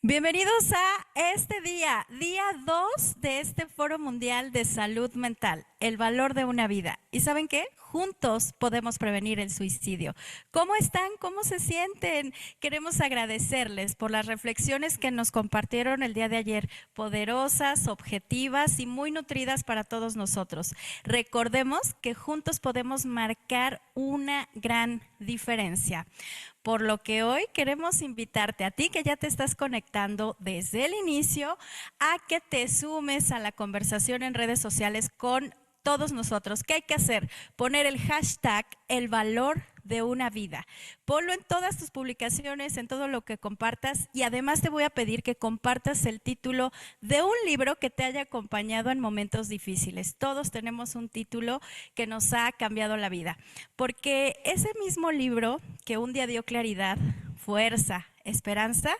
Bienvenidos a este día 2 de este Foro Mundial de Salud Mental, el valor de una vida. ¿Y saben qué? Juntos podemos prevenir el suicidio. ¿Cómo están? ¿Cómo se sienten? Queremos agradecerles por las reflexiones que nos compartieron el día de ayer, poderosas, objetivas y muy nutridas para todos nosotros. Recordemos que juntos podemos marcar una gran diferencia. Por lo que hoy queremos invitarte a ti que ya te estás conectando desde el inicio a que te sumes a la conversación en redes sociales con todos nosotros. ¿Qué hay que hacer? Poner el hashtag el valor de una vida. Ponlo en todas tus publicaciones, en todo lo que compartas y además te voy a pedir que compartas el título de un libro que te haya acompañado en momentos difíciles. Todos tenemos un título que nos ha cambiado la vida, porque ese mismo libro que un día dio claridad, fuerza, esperanza,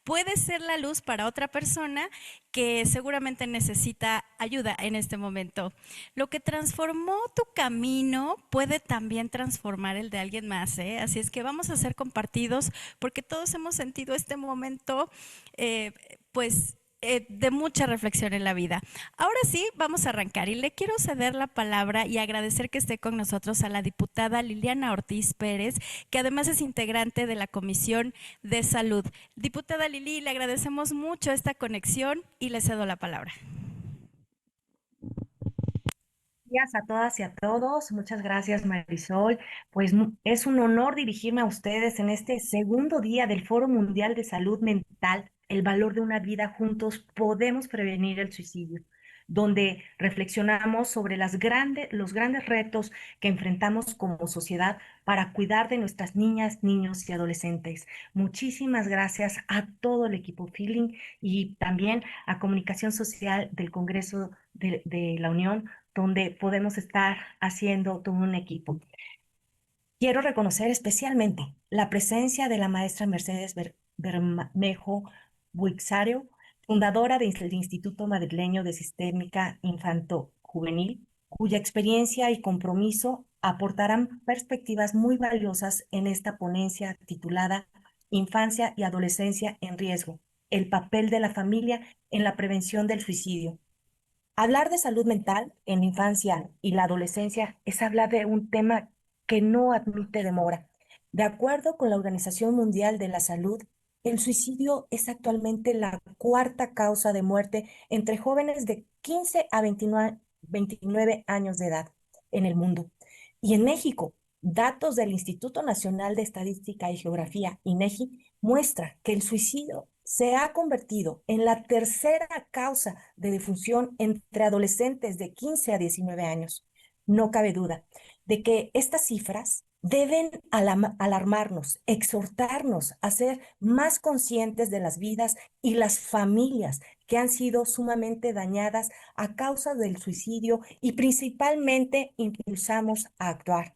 puede ser la luz para otra persona que seguramente necesita ayuda en este momento. Lo que transformó tu camino puede también transformar el de alguien más, ¿eh? Así es que vamos a ser compartidos porque todos hemos sentido este momento, eh, pues de mucha reflexión en la vida. Ahora sí, vamos a arrancar y le quiero ceder la palabra y agradecer que esté con nosotros a la diputada Liliana Ortiz Pérez, que además es integrante de la Comisión de Salud. Diputada Lili, le agradecemos mucho esta conexión y le cedo la palabra. Días a todas y a todos. Muchas gracias, Marisol. Pues es un honor dirigirme a ustedes en este segundo día del Foro Mundial de Salud Mental, el valor de una vida juntos, podemos prevenir el suicidio, donde reflexionamos sobre los grandes retos que enfrentamos como sociedad para cuidar de nuestras niñas, niños y adolescentes. Muchísimas gracias a todo el equipo Feeling y también a Comunicación Social del Congreso de la Unión, donde podemos estar haciendo todo un equipo. Quiero reconocer especialmente la presencia de la maestra Mercedes Bermejo Buixario, fundadora del Instituto Madrileño de Sistémica Infanto-Juvenil, cuya experiencia y compromiso aportarán perspectivas muy valiosas en esta ponencia titulada Infancia y Adolescencia en Riesgo, el papel de la familia en la prevención del suicidio. Hablar de salud mental en la infancia y la adolescencia es hablar de un tema que no admite demora. De acuerdo con la Organización Mundial de la Salud, el suicidio es actualmente la cuarta causa de muerte entre jóvenes de 15 a 29 años de edad en el mundo. Y en México, datos del Instituto Nacional de Estadística y Geografía, INEGI, muestra que el suicidio se ha convertido en la tercera causa de defunción entre adolescentes de 15 a 19 años. No cabe duda de que estas cifras deben alarmarnos, exhortarnos a ser más conscientes de las vidas y las familias que han sido sumamente dañadas a causa del suicidio y principalmente impulsamos a actuar.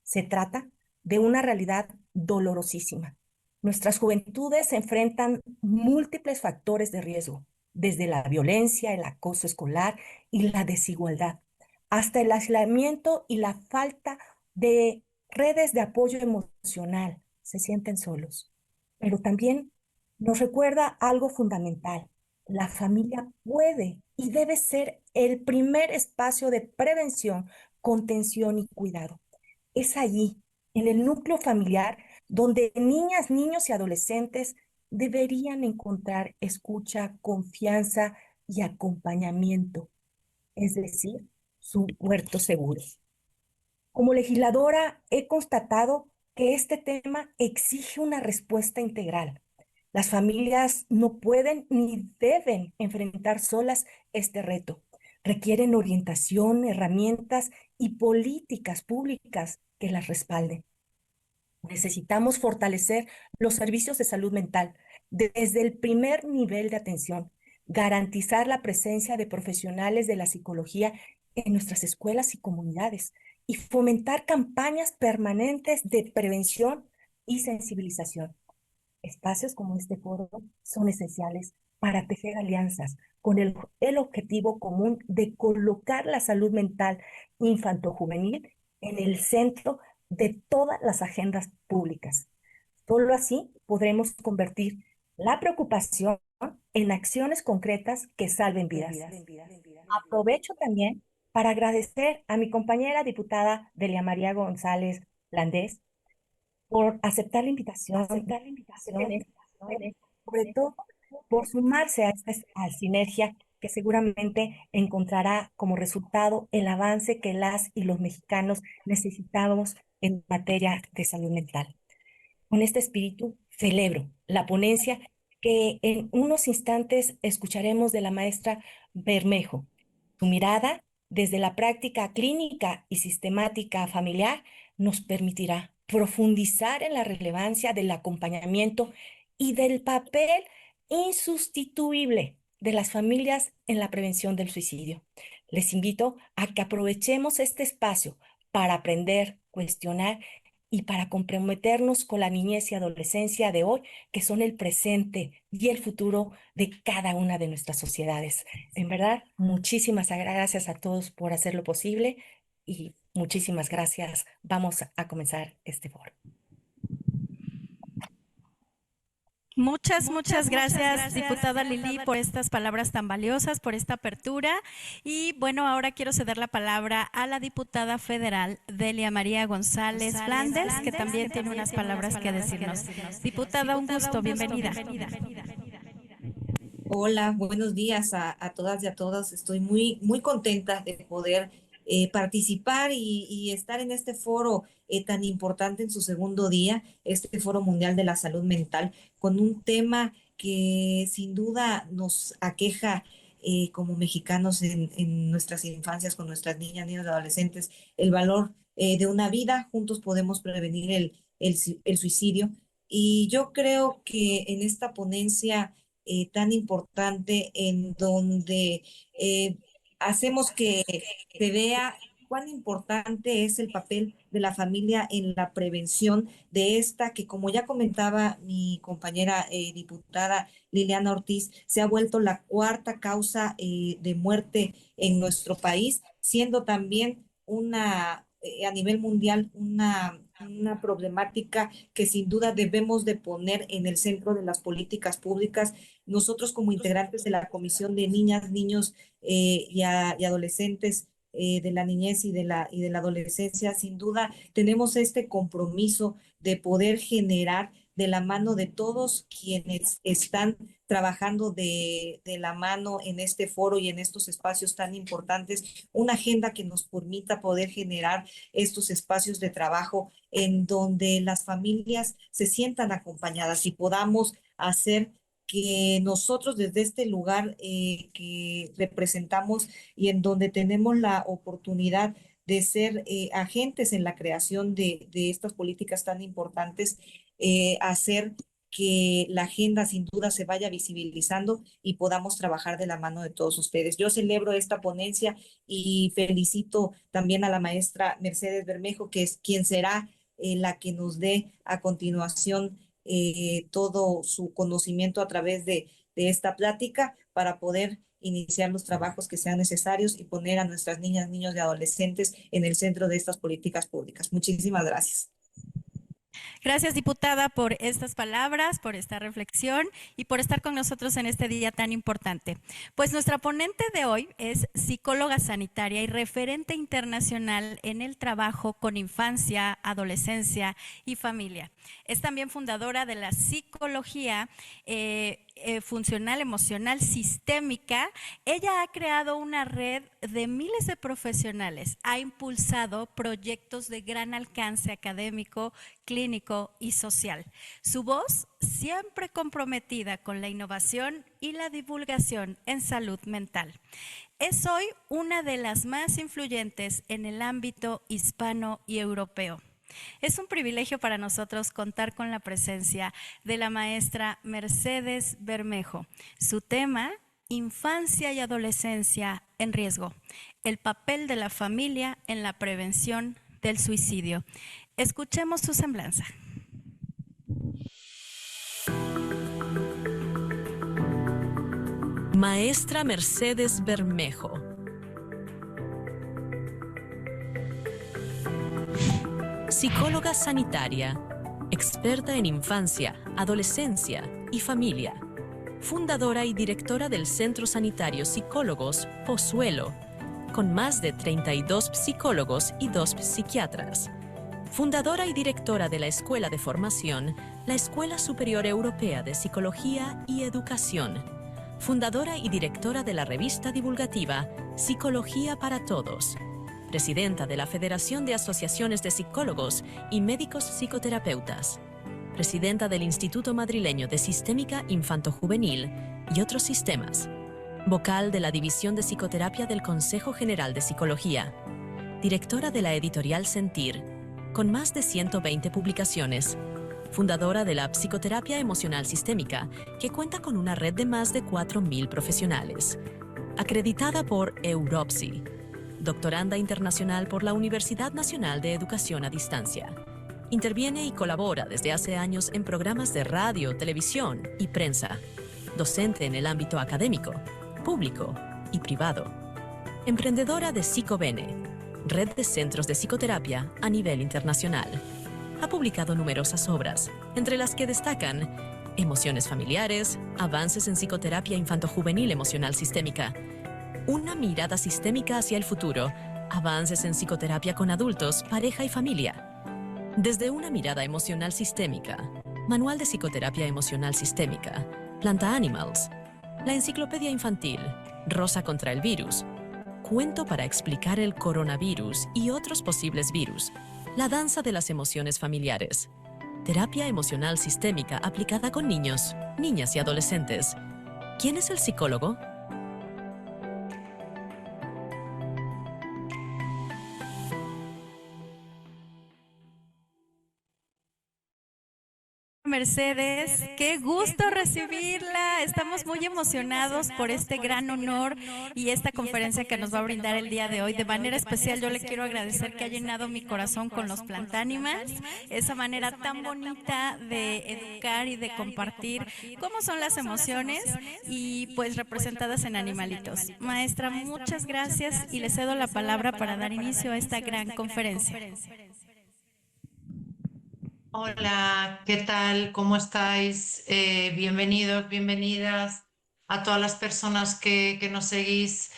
Se trata de una realidad dolorosísima. Nuestras juventudes se enfrentan múltiples factores de riesgo, desde la violencia, el acoso escolar y la desigualdad, hasta el aislamiento y la falta de redes de apoyo emocional. Se sienten solos. Pero también nos recuerda algo fundamental. La familia puede y debe ser el primer espacio de prevención, contención y cuidado. Es allí, en el núcleo familiar, donde niñas, niños y adolescentes deberían encontrar escucha, confianza y acompañamiento, es decir, su huerto seguro. Como legisladora, he constatado que este tema exige una respuesta integral. Las familias no pueden ni deben enfrentar solas este reto. Requieren orientación, herramientas y políticas públicas que las respalden. Necesitamos fortalecer los servicios de salud mental desde el primer nivel de atención, garantizar la presencia de profesionales de la psicología en nuestras escuelas y comunidades y fomentar campañas permanentes de prevención y sensibilización. Espacios como este foro son esenciales para tejer alianzas con el objetivo común de colocar la salud mental infanto-juvenil en el centro de todas las agendas públicas. Solo así podremos convertir la preocupación en acciones concretas que salven vidas. Aprovecho también para agradecer a mi compañera diputada Delia María González Landés por aceptar la invitación, jóvenes, sobre todo por sumarse a esta sinergia que seguramente encontrará como resultado el avance que las y los mexicanos necesitamos en materia de salud mental. Con este espíritu celebro la ponencia que en unos instantes escucharemos de la maestra Bermejo. Su mirada desde la práctica clínica y sistemática familiar nos permitirá profundizar en la relevancia del acompañamiento y del papel insustituible de las familias en la prevención del suicidio. Les invito a que aprovechemos este espacio para aprender, cuestionar y para comprometernos con la niñez y adolescencia de hoy, que son el presente y el futuro de cada una de nuestras sociedades. En verdad, muchísimas gracias a todos por hacerlo posible y muchísimas gracias. Vamos a comenzar este foro. Muchas gracias, diputada Lili, por estas palabras tan valiosas, por esta apertura. Y bueno, ahora quiero ceder la palabra a la diputada federal Delia María González Flandes, que también tiene unas palabras que decirnos. Diputada, un gusto, bienvenida. Hola, buenos días a todas y a todos. Estoy muy contenta de poder participar y estar en este foro tan importante en su segundo día, este Foro Mundial de la Salud Mental, con un tema que sin duda nos aqueja como mexicanos en nuestras infancias, con nuestras niñas, niños y adolescentes, el valor de una vida. Juntos podemos prevenir el suicidio. Y yo creo que en esta ponencia tan importante en donde hacemos que se vea cuán importante es el papel de la familia en la prevención de esta, que como ya comentaba mi compañera diputada Liliana Ortiz, se ha vuelto la cuarta causa de muerte en nuestro país, siendo también a nivel mundial una problemática que sin duda debemos de poner en el centro de las políticas públicas. Nosotros como integrantes de la Comisión de Niñas, Niños y Adolescentes de la niñez y de la adolescencia, sin duda tenemos este compromiso de poder generar de la mano de todos quienes están trabajando de la mano en este foro y en estos espacios tan importantes, una agenda que nos permita poder generar estos espacios de trabajo en donde las familias se sientan acompañadas y podamos hacer que nosotros desde este lugar que representamos y en donde tenemos la oportunidad de ser agentes en la creación de estas políticas tan importantes, hacer que la agenda sin duda se vaya visibilizando y podamos trabajar de la mano de todos ustedes. Yo celebro esta ponencia y felicito también a la maestra Mercedes Bermejo, que es quien será la que nos dé a continuación todo su conocimiento a través de esta plática para poder iniciar los trabajos que sean necesarios y poner a nuestras niñas, niños y adolescentes en el centro de estas políticas públicas. Muchísimas gracias. Gracias, diputada, por estas palabras, por esta reflexión y por estar con nosotros en este día tan importante. Pues nuestra ponente de hoy es psicóloga sanitaria y referente internacional en el trabajo con infancia, adolescencia y familia. Es también fundadora de la psicología funcional, emocional, sistémica. Ella ha creado una red de miles de profesionales, ha impulsado proyectos de gran alcance académico, clínico y social. Su voz siempre comprometida con la innovación y la divulgación en salud mental. Es hoy una de las más influyentes en el ámbito hispano y europeo. Es un privilegio para nosotros contar con la presencia de la maestra Mercedes Bermejo. Su tema, infancia y adolescencia en riesgo, el papel de la familia en la prevención del suicidio. Escuchemos su semblanza. Maestra Mercedes Bermejo. Psicóloga sanitaria, experta en infancia, adolescencia y familia. Fundadora y directora del Centro Sanitario Psicólogos Pozuelo, con más de 32 psicólogos y 2 psiquiatras. Fundadora y directora de la Escuela de Formación, la Escuela Superior Europea de Psicología y Educación. Fundadora y directora de la revista divulgativa Psicología para Todos. Presidenta de la Federación de Asociaciones de Psicólogos y Médicos Psicoterapeutas. Presidenta del Instituto Madrileño de Sistémica Infanto-Juvenil y otros sistemas. Vocal de la División de Psicoterapia del Consejo General de Psicología. Directora de la editorial Sentir, con más de 120 publicaciones. Fundadora de la Psicoterapia Emocional Sistémica, que cuenta con una red de más de 4.000 profesionales. Acreditada por Europsi. Doctoranda internacional por la Universidad Nacional de Educación a Distancia. Interviene y colabora desde hace años en programas de radio, televisión y prensa. Docente en el ámbito académico, público y privado. Emprendedora de Psicobene, red de centros de psicoterapia a nivel internacional. Ha publicado numerosas obras, entre las que destacan Emociones familiares, Avances en psicoterapia infanto-juvenil emocional sistémica, Una mirada sistémica hacia el futuro, Avances en psicoterapia con adultos, pareja y familia. Desde una mirada emocional sistémica, Manual de psicoterapia emocional sistémica, Planta Animals, la enciclopedia infantil, Rosa contra el virus, Cuento para explicar el coronavirus y otros posibles virus, La danza de las emociones familiares, Terapia emocional sistémica aplicada con niños, niñas y adolescentes. ¿Quién es el psicólogo? Mercedes, qué gusto recibirla. Estamos muy emocionados por este gran honor y esta conferencia que nos va a brindar el día de hoy. De manera especial, yo le quiero agradecer que ha llenado mi corazón con los Plantánimas, esa manera tan bonita de educar y de compartir cómo son las emociones y pues representadas en animalitos. Maestra, muchas gracias y le cedo la palabra para dar inicio a esta gran conferencia. Hola, ¿qué tal? ¿Cómo estáis? Bienvenidos, bienvenidas a todas las personas que nos seguís.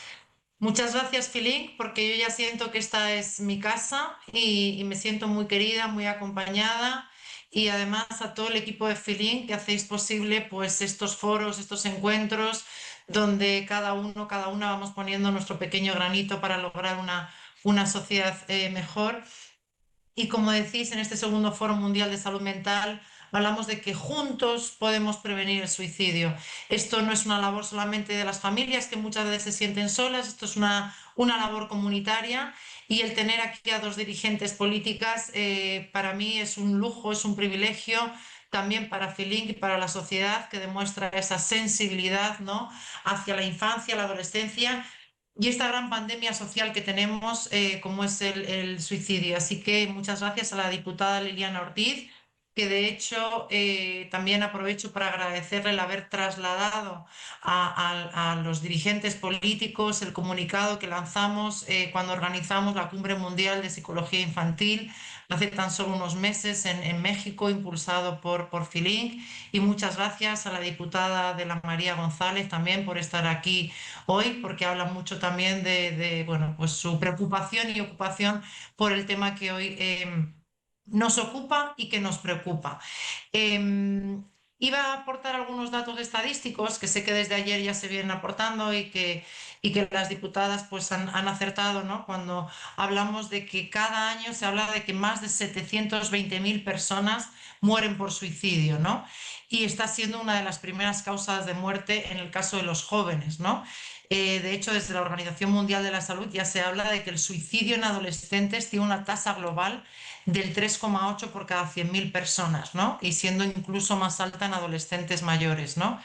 Muchas gracias, Filín, porque yo ya siento que esta es mi casa y me siento muy querida, muy acompañada. Y además a todo el equipo de Filín que hacéis posible pues estos foros, estos encuentros, donde cada uno, cada una vamos poniendo nuestro pequeño granito para lograr una sociedad mejor. Y como decís, en este segundo Foro Mundial de Salud Mental hablamos de que juntos podemos prevenir el suicidio. Esto no es una labor solamente de las familias que muchas veces se sienten solas, esto es una labor comunitaria y el tener aquí a dos dirigentes políticas para mí es un lujo, es un privilegio. También para Filín y para la sociedad que demuestra esa sensibilidad, ¿no?, hacia la infancia, la adolescencia y esta gran pandemia social que tenemos, como es el suicidio. Así que muchas gracias a la diputada Liliana Ortiz, que de hecho también aprovecho para agradecerle el haber trasladado a los dirigentes políticos el comunicado que lanzamos cuando organizamos la Cumbre Mundial de Psicología Infantil hace tan solo unos meses en México, impulsado por Filín. Y muchas gracias a la diputada de la María González también por estar aquí hoy, porque habla mucho también bueno, pues su preocupación y ocupación por el tema que hoy nos ocupa y que nos preocupa. Iba a aportar algunos datos estadísticos que sé que desde ayer ya se vienen aportando y que las diputadas pues han acertado, ¿no?, cuando hablamos de que cada año se habla de que más de 720.000 personas mueren por suicidio, ¿no? Y está siendo una de las primeras causas de muerte en el caso de los jóvenes, ¿no? De hecho, desde la Organización Mundial de la Salud ya se habla de que el suicidio en adolescentes tiene una tasa global del 3,8 por cada 100.000 personas, ¿no? Y siendo incluso más alta en adolescentes mayores, ¿no?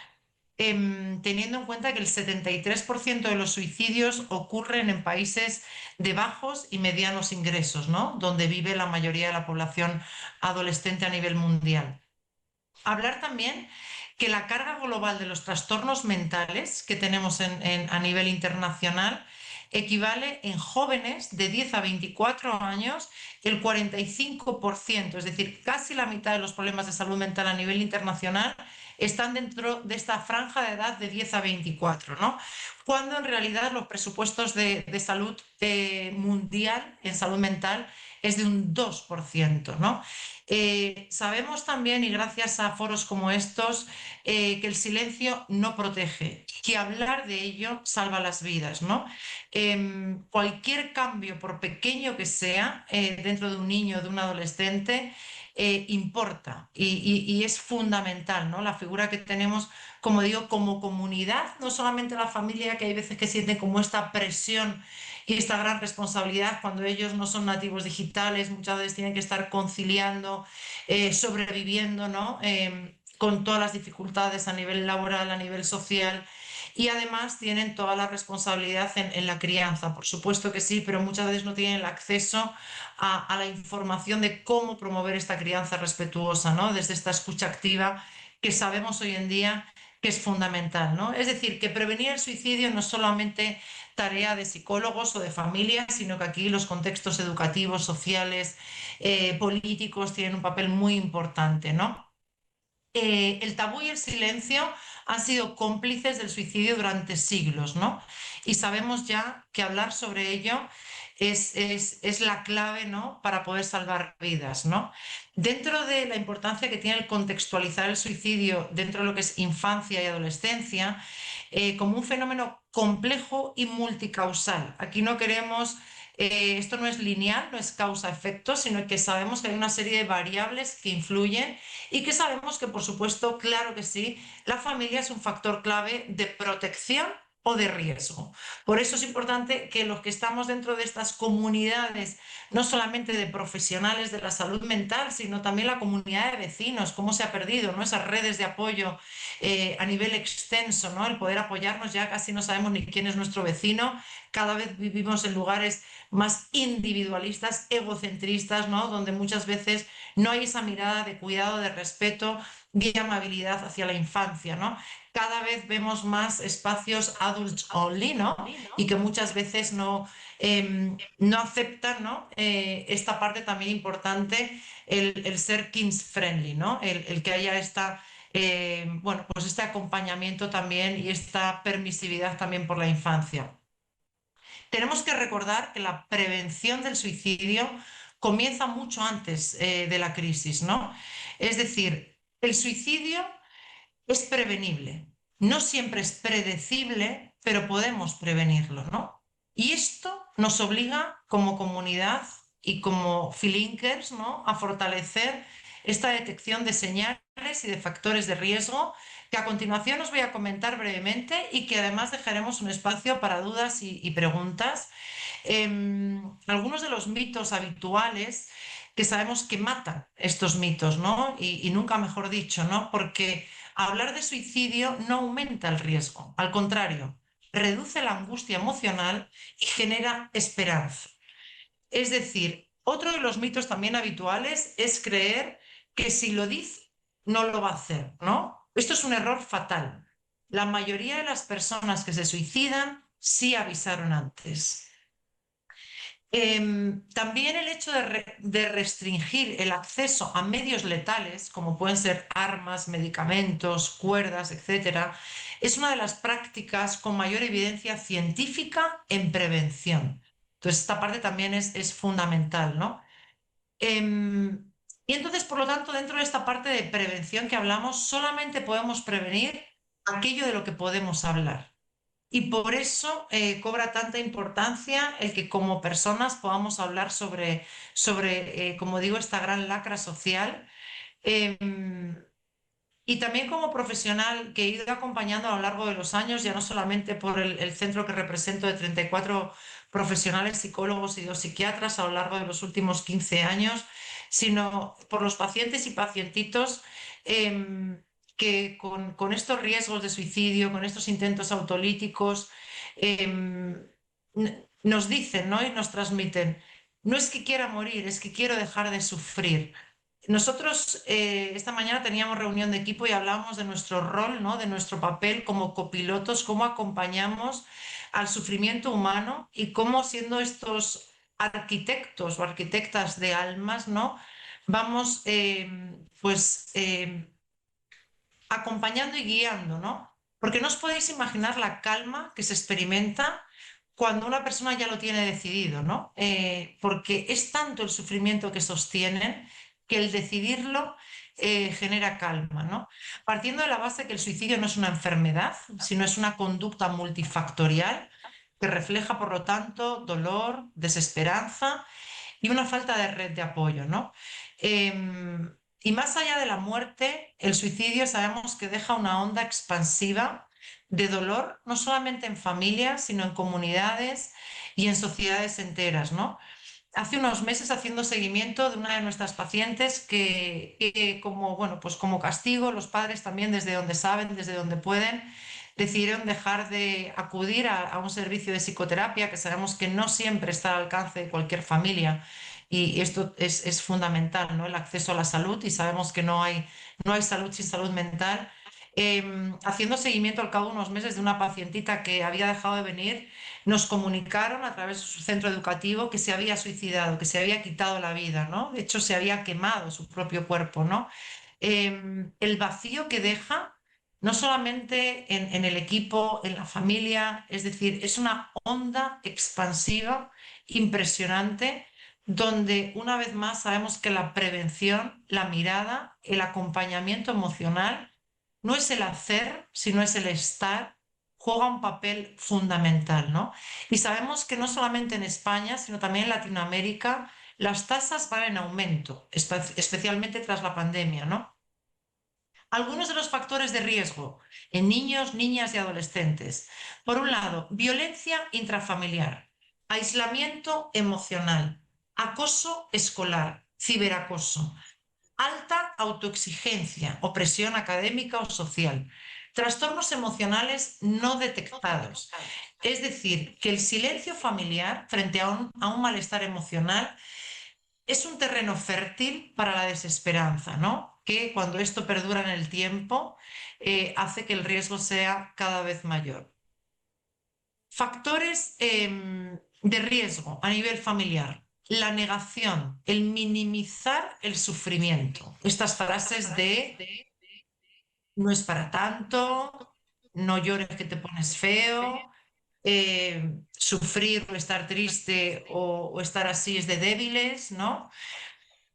Teniendo en cuenta que el 73% de los suicidios ocurren en países de bajos y medianos ingresos, ¿no?, donde vive la mayoría de la población adolescente a nivel mundial. Hablar también que la carga global de los trastornos mentales que tenemos a nivel internacional equivale en jóvenes de 10 a 24 años el 45%, es decir, casi la mitad de los problemas de salud mental a nivel internacional están dentro de esta franja de edad de 10 a 24, ¿no? Cuando en realidad los presupuestos de salud mundial en salud mental es de un 2%, ¿no? Sabemos también, y gracias a foros como estos, que el silencio no protege, que hablar de ello salva las vidas, ¿no? Cualquier cambio, por pequeño que sea, dentro de un niño o de un adolescente, importa y es fundamental, ¿no? La figura que tenemos, como digo, como comunidad, no solamente la familia, que hay veces que sienten como esta presión y esta gran responsabilidad cuando ellos no son nativos digitales, muchas veces tienen que estar conciliando, sobreviviendo, ¿no? Con todas las dificultades a nivel laboral, a nivel social. Y además tienen toda la responsabilidad en la crianza, por supuesto que sí, pero muchas veces no tienen el acceso a la información de cómo promover esta crianza respetuosa, ¿no? Desde esta escucha activa que sabemos hoy en día que es fundamental, ¿no? Es decir, que prevenir el suicidio no es solamente tarea de psicólogos o de familias, sino que aquí los contextos educativos, sociales, políticos tienen un papel muy importante, ¿no? El tabú y el silencio han sido cómplices del suicidio durante siglos, ¿no? Y sabemos ya que hablar sobre ello es la clave, ¿no? Para poder salvar vidas, ¿no? Dentro de la importancia que tiene el contextualizar el suicidio dentro de lo que es infancia y adolescencia, como un fenómeno complejo y multicausal. Aquí no queremos esto no es lineal, no es causa-efecto, sino que sabemos que hay una serie de variables que influyen y que sabemos que, por supuesto, claro que sí, la familia es un factor clave de protección o de riesgo. Por eso es importante que los que estamos dentro de estas comunidades, no solamente de profesionales de la salud mental, sino también la comunidad de vecinos, cómo se ha perdido, ¿no? Esas redes de apoyo a nivel extenso, ¿no? El poder apoyarnos, ya casi no sabemos ni quién es nuestro vecino, cada vez vivimos en lugares más individualistas, egocentristas, ¿no? Donde muchas veces no hay esa mirada de cuidado, de respeto, de amabilidad hacia la infancia, ¿no? Cada vez vemos más espacios adults only, ¿no? Y que muchas veces no aceptan, ¿no? Esta parte también importante, el ser kids friendly, ¿no? El que haya bueno, pues este acompañamiento también y esta permisividad también por la infancia. Tenemos que recordar que la prevención del suicidio comienza mucho antes de la crisis, ¿no? Es decir, el suicidio es prevenible. No siempre es predecible, pero podemos prevenirlo, ¿no? Y esto nos obliga como comunidad y como filinkers, ¿no? A fortalecer esta detección de señales y de factores de riesgo que a continuación os voy a comentar brevemente y que además dejaremos un espacio para dudas y preguntas. Algunos de los mitos habituales que sabemos que matan estos mitos, ¿no? Y nunca mejor dicho, ¿no? Porque hablar de suicidio no aumenta el riesgo, al contrario, reduce la angustia emocional y genera esperanza. Es decir, otro de los mitos también habituales es creer que si lo dice, no lo va a hacer, ¿no? Esto es un error fatal. La mayoría de las personas que se suicidan sí avisaron antes. También el hecho de restringir el acceso a medios letales, como pueden ser armas, medicamentos, cuerdas, etcétera, es una de las prácticas con mayor evidencia científica en prevención. Entonces, esta parte también es fundamental, ¿no? Y entonces, por lo tanto, dentro de esta parte de prevención que hablamos, solamente podemos prevenir aquello de lo que podemos hablar. Y por eso cobra tanta importancia el que como personas podamos hablar sobre como digo, esta gran lacra social. Em, y también como profesional que he ido acompañando a lo largo de los años, ya no solamente por el centro que represento de 34 profesionales, psicólogos y 2 psiquiatras a lo largo de los últimos 15 años, sino por los pacientes y pacientitos que con estos riesgos de suicidio, con estos intentos autolíticos, nos dicen, ¿no? Y nos transmiten, no es que quiera morir, es que quiero dejar de sufrir. Nosotros esta mañana teníamos reunión de equipo y hablábamos de nuestro rol, ¿no? De nuestro papel como copilotos, cómo acompañamos al sufrimiento humano y cómo siendo estos arquitectos o arquitectas de almas, ¿no? Vamos pues acompañando y guiando, ¿no? Porque no os podéis imaginar la calma que se experimenta cuando una persona ya lo tiene decidido, ¿no? Porque es tanto el sufrimiento que sostienen que el decidirlo genera calma, ¿no? Partiendo de la base que el suicidio no es una enfermedad, sino es una conducta multifactorial que refleja, por lo tanto, dolor, desesperanza y una falta de red de apoyo, ¿no? Y más allá de la muerte, el suicidio sabemos que deja una onda expansiva de dolor, no solamente en familias, sino en comunidades y en sociedades enteras, ¿no? Hace unos meses, haciendo seguimiento de una de nuestras pacientes que como, bueno, pues como castigo, los padres también desde donde saben, desde donde pueden, decidieron dejar de acudir a un servicio de psicoterapia que sabemos que no siempre está al alcance de cualquier familia. Y esto es fundamental, ¿no? El acceso a la salud, y sabemos que no hay salud sin salud mental. Haciendo seguimiento al cabo de unos meses de una pacientita que había dejado de venir, nos comunicaron a través de su centro educativo que se había suicidado, que se había quitado la vida, ¿no? De hecho, se había quemado su propio cuerpo, ¿no? El vacío que deja, no solamente en el equipo, en la familia, es decir, es una onda expansiva impresionante, donde una vez más sabemos que la prevención, la mirada, el acompañamiento emocional, no es el hacer, sino es el estar, juega un papel fundamental, ¿no? Y sabemos que no solamente en España, sino también en Latinoamérica, las tasas van en aumento, especialmente tras la pandemia, ¿no? Algunos de los factores de riesgo en niños, niñas y adolescentes. Por un lado, violencia intrafamiliar, aislamiento emocional, acoso escolar, ciberacoso, alta autoexigencia, opresión académica o social, trastornos emocionales no detectados. Es decir, que el silencio familiar frente a un malestar emocional es un terreno fértil para la desesperanza, ¿no? Que cuando esto perdura en el tiempo, hace que el riesgo sea cada vez mayor. Factores de riesgo a nivel familiar. La negación, el minimizar el sufrimiento. Estas frases de no es para tanto, no llores que te pones feo, sufrir o estar triste o estar así es de débiles, ¿no?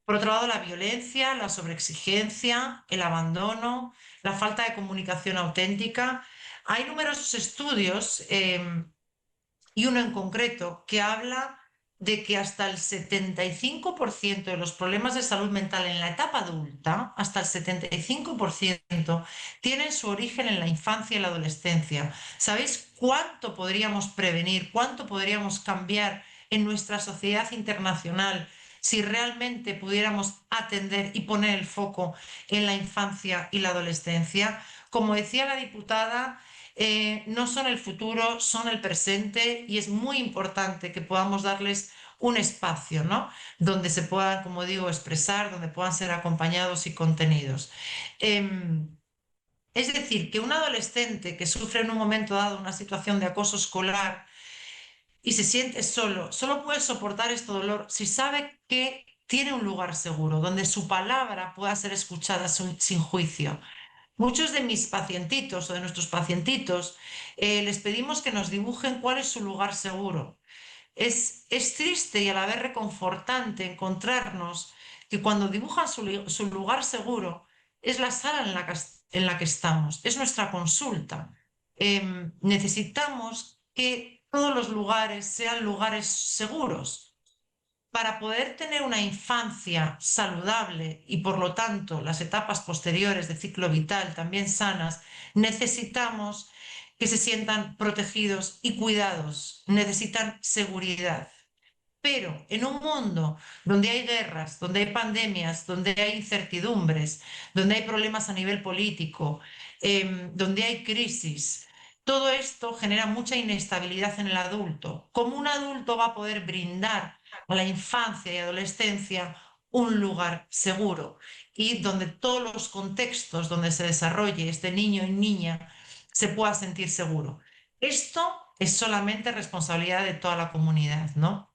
Por otro lado, la violencia, la sobreexigencia, el abandono, la falta de comunicación auténtica. Hay numerosos estudios, y uno en concreto, que habla de que hasta el 75% de los problemas de salud mental en la etapa adulta, hasta el 75%, tienen su origen en la infancia y la adolescencia. ¿Sabéis cuánto podríamos prevenir, cuánto podríamos cambiar en nuestra sociedad internacional si realmente pudiéramos atender y poner el foco en la infancia y la adolescencia? Como decía la diputada, no son el futuro, son el presente, y es muy importante que podamos darles un espacio, ¿no? Donde se puedan, como digo, expresar, donde puedan ser acompañados y contenidos. Es decir, que un adolescente que sufre en un momento dado una situación de acoso escolar y se siente solo, solo puede soportar este dolor si sabe que tiene un lugar seguro, donde su palabra pueda ser escuchada sin juicio. Muchos de mis pacientitos o de nuestros pacientitos les pedimos que nos dibujen cuál es su lugar seguro. Es triste y a la vez reconfortante encontrarnos que cuando dibujan su lugar seguro es la sala en la que estamos, es nuestra consulta. Necesitamos que todos los lugares sean lugares seguros. Para poder tener una infancia saludable y, por lo tanto, las etapas posteriores de ciclo vital también sanas, necesitamos que se sientan protegidos y cuidados, necesitan seguridad. Pero en un mundo donde hay guerras, donde hay pandemias, donde hay incertidumbres, donde hay problemas a nivel político, donde hay crisis, todo esto genera mucha inestabilidad en el adulto. ¿Cómo un adulto va a poder brindar a la infancia y adolescencia un lugar seguro y donde todos los contextos donde se desarrolle este niño y niña se pueda sentir seguro? Esto es solamente responsabilidad de toda la comunidad, ¿no?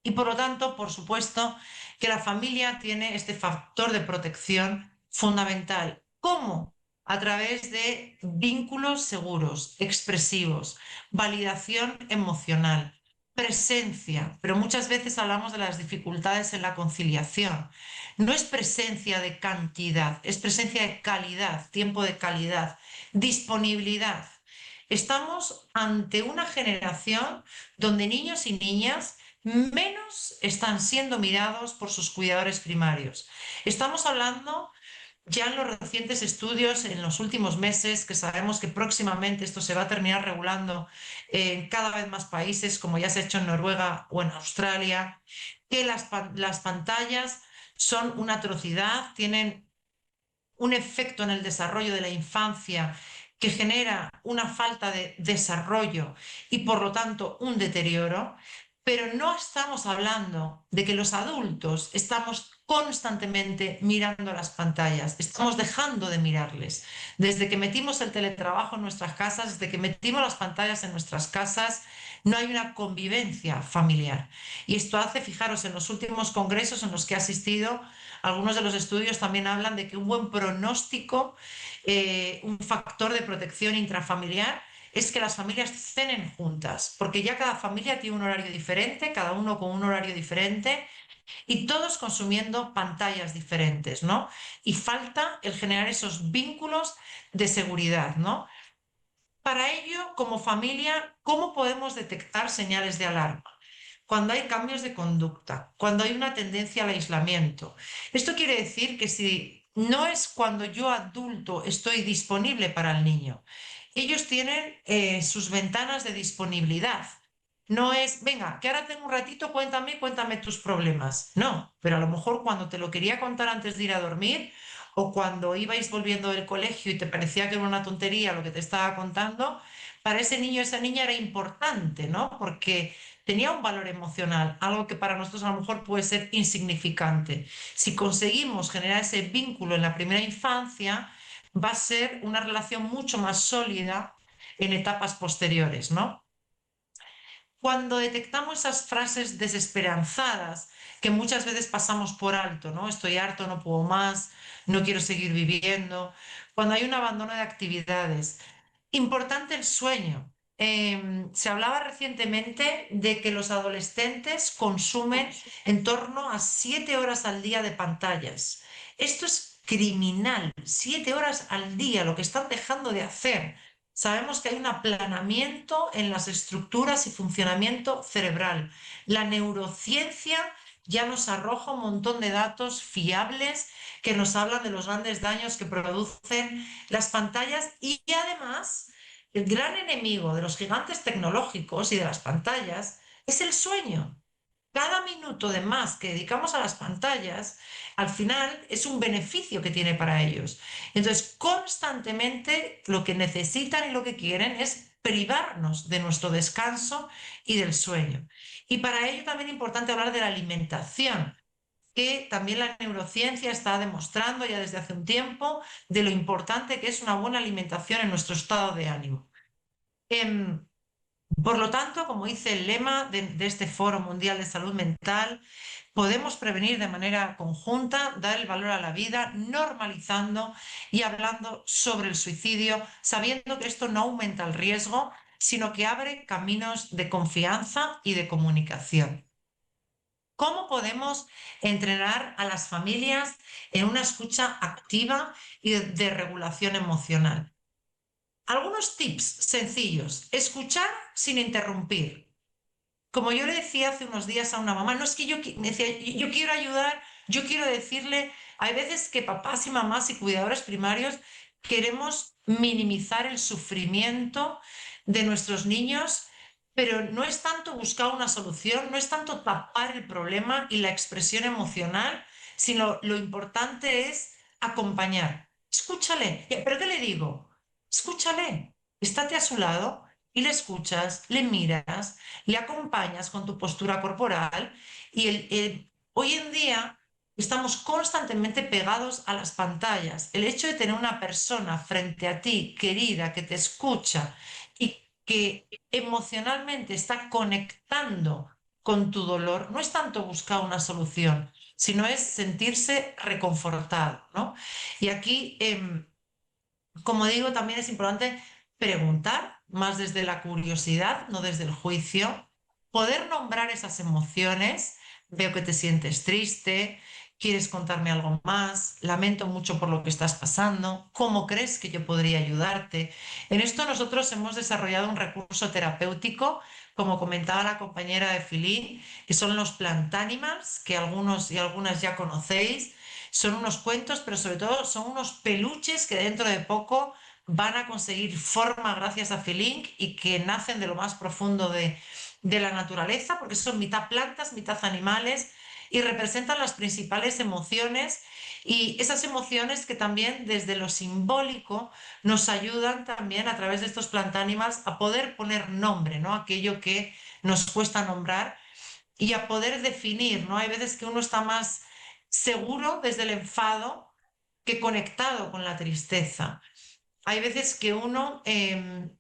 Y por lo tanto, por supuesto, que la familia tiene este factor de protección fundamental. ¿Cómo? a través de vínculos seguros, expresivos, validación emocional, presencia, pero muchas veces hablamos de las dificultades en la conciliación. No es presencia de cantidad, es presencia de calidad, tiempo de calidad, disponibilidad. Estamos ante una generación donde niños y niñas menos están siendo mirados por sus cuidadores primarios. Estamos hablando ya en los recientes estudios, en los últimos meses, que sabemos que próximamente esto se va a terminar regulando en cada vez más países, como ya se ha hecho en Noruega o en Australia, que las pantallas son una atrocidad, tienen un efecto en el desarrollo de la infancia que genera una falta de desarrollo y por lo tanto un deterioro, pero no estamos hablando de que los adultos estamos constantemente mirando las pantallas, estamos dejando de mirarles. Desde que metimos el teletrabajo en nuestras casas, desde que metimos las pantallas en nuestras casas, no hay una convivencia familiar. Y esto hace, fijaros, en los últimos congresos en los que he asistido, algunos de los estudios también hablan de que un buen pronóstico, un factor de protección intrafamiliar, es que las familias cenen juntas, porque ya cada familia tiene un horario diferente, cada uno con un horario diferente y todos consumiendo pantallas diferentes, ¿no? Y falta el generar esos vínculos de seguridad, ¿no? Para ello, como familia, ¿cómo podemos detectar señales de alarma? Cuando hay cambios de conducta, cuando hay una tendencia al aislamiento. Esto quiere decir que si no es cuando yo adulto estoy disponible para el niño, ellos tienen sus ventanas de disponibilidad. No es, venga, que ahora tengo un ratito, cuéntame tus problemas. No, pero a lo mejor cuando te lo quería contar antes de ir a dormir o cuando ibais volviendo del colegio y te parecía que era una tontería lo que te estaba contando, para ese niño o esa niña era importante, ¿no? Porque tenía un valor emocional, algo que para nosotros a lo mejor puede ser insignificante. Si conseguimos generar ese vínculo en la primera infancia, va a ser una relación mucho más sólida en etapas posteriores, ¿no? Cuando detectamos esas frases desesperanzadas que muchas veces pasamos por alto, ¿no? Estoy harto, no puedo más, no quiero seguir viviendo. Cuando hay un abandono de actividades. Importante el sueño. Se hablaba recientemente de que los adolescentes consumen en torno a 7 horas al día de pantallas. Esto es criminal, 7 horas al día, lo que están dejando de hacer. Sabemos que hay un aplanamiento en las estructuras y funcionamiento cerebral. La neurociencia ya nos arroja un montón de datos fiables que nos hablan de los grandes daños que producen las pantallas y además el gran enemigo de los gigantes tecnológicos y de las pantallas es el sueño. Cada minuto de más que dedicamos a las pantallas, al final es un beneficio que tiene para ellos. Entonces, constantemente lo que necesitan y lo que quieren es privarnos de nuestro descanso y del sueño. Y para ello también es importante hablar de la alimentación, que también la neurociencia está demostrando ya desde hace un tiempo de lo importante que es una buena alimentación en nuestro estado de ánimo. Em, por lo tanto, como dice el lema de este Foro Mundial de Salud Mental, podemos prevenir de manera conjunta, dar el valor a la vida, normalizando y hablando sobre el suicidio, sabiendo que esto no aumenta el riesgo, sino que abre caminos de confianza y de comunicación. ¿Cómo podemos entrenar a las familias en una escucha activa y de regulación emocional? Algunos tips sencillos. Escuchar sin interrumpir. Como yo le decía hace unos días a una mamá, no es que me decía, yo quiero ayudar, yo quiero decirle, hay veces que papás y mamás y cuidadores primarios queremos minimizar el sufrimiento de nuestros niños, pero no es tanto buscar una solución, no es tanto tapar el problema y la expresión emocional, sino lo importante es acompañar. Escúchale, ¿pero qué le digo? Escúchale, estate a su lado y le escuchas, le miras, le acompañas con tu postura corporal y hoy en día estamos constantemente pegados a las pantallas. El hecho de tener una persona frente a ti, querida, que te escucha y que emocionalmente está conectando con tu dolor, no es tanto buscar una solución, sino es sentirse reconfortado, ¿no? Y aquí como digo, también es importante preguntar más desde la curiosidad, no desde el juicio, poder nombrar esas emociones. Veo que te sientes triste, quieres contarme algo más, lamento mucho por lo que estás pasando, ¿cómo crees que yo podría ayudarte? En esto nosotros hemos desarrollado un recurso terapéutico, como comentaba la compañera de Filín, que son los plant animals, que algunos y algunas ya conocéis. Son unos cuentos, pero sobre todo son unos peluches que dentro de poco van a conseguir forma gracias a Filink y que nacen de lo más profundo de la naturaleza, porque son mitad plantas, mitad animales y representan las principales emociones y esas emociones que también desde lo simbólico nos ayudan también a través de estos plant animals a poder poner nombre, ¿no? Aquello que nos cuesta nombrar y a poder definir, ¿no? Hay veces que uno está más seguro desde el enfado que conectado con la tristeza. Hay veces que uno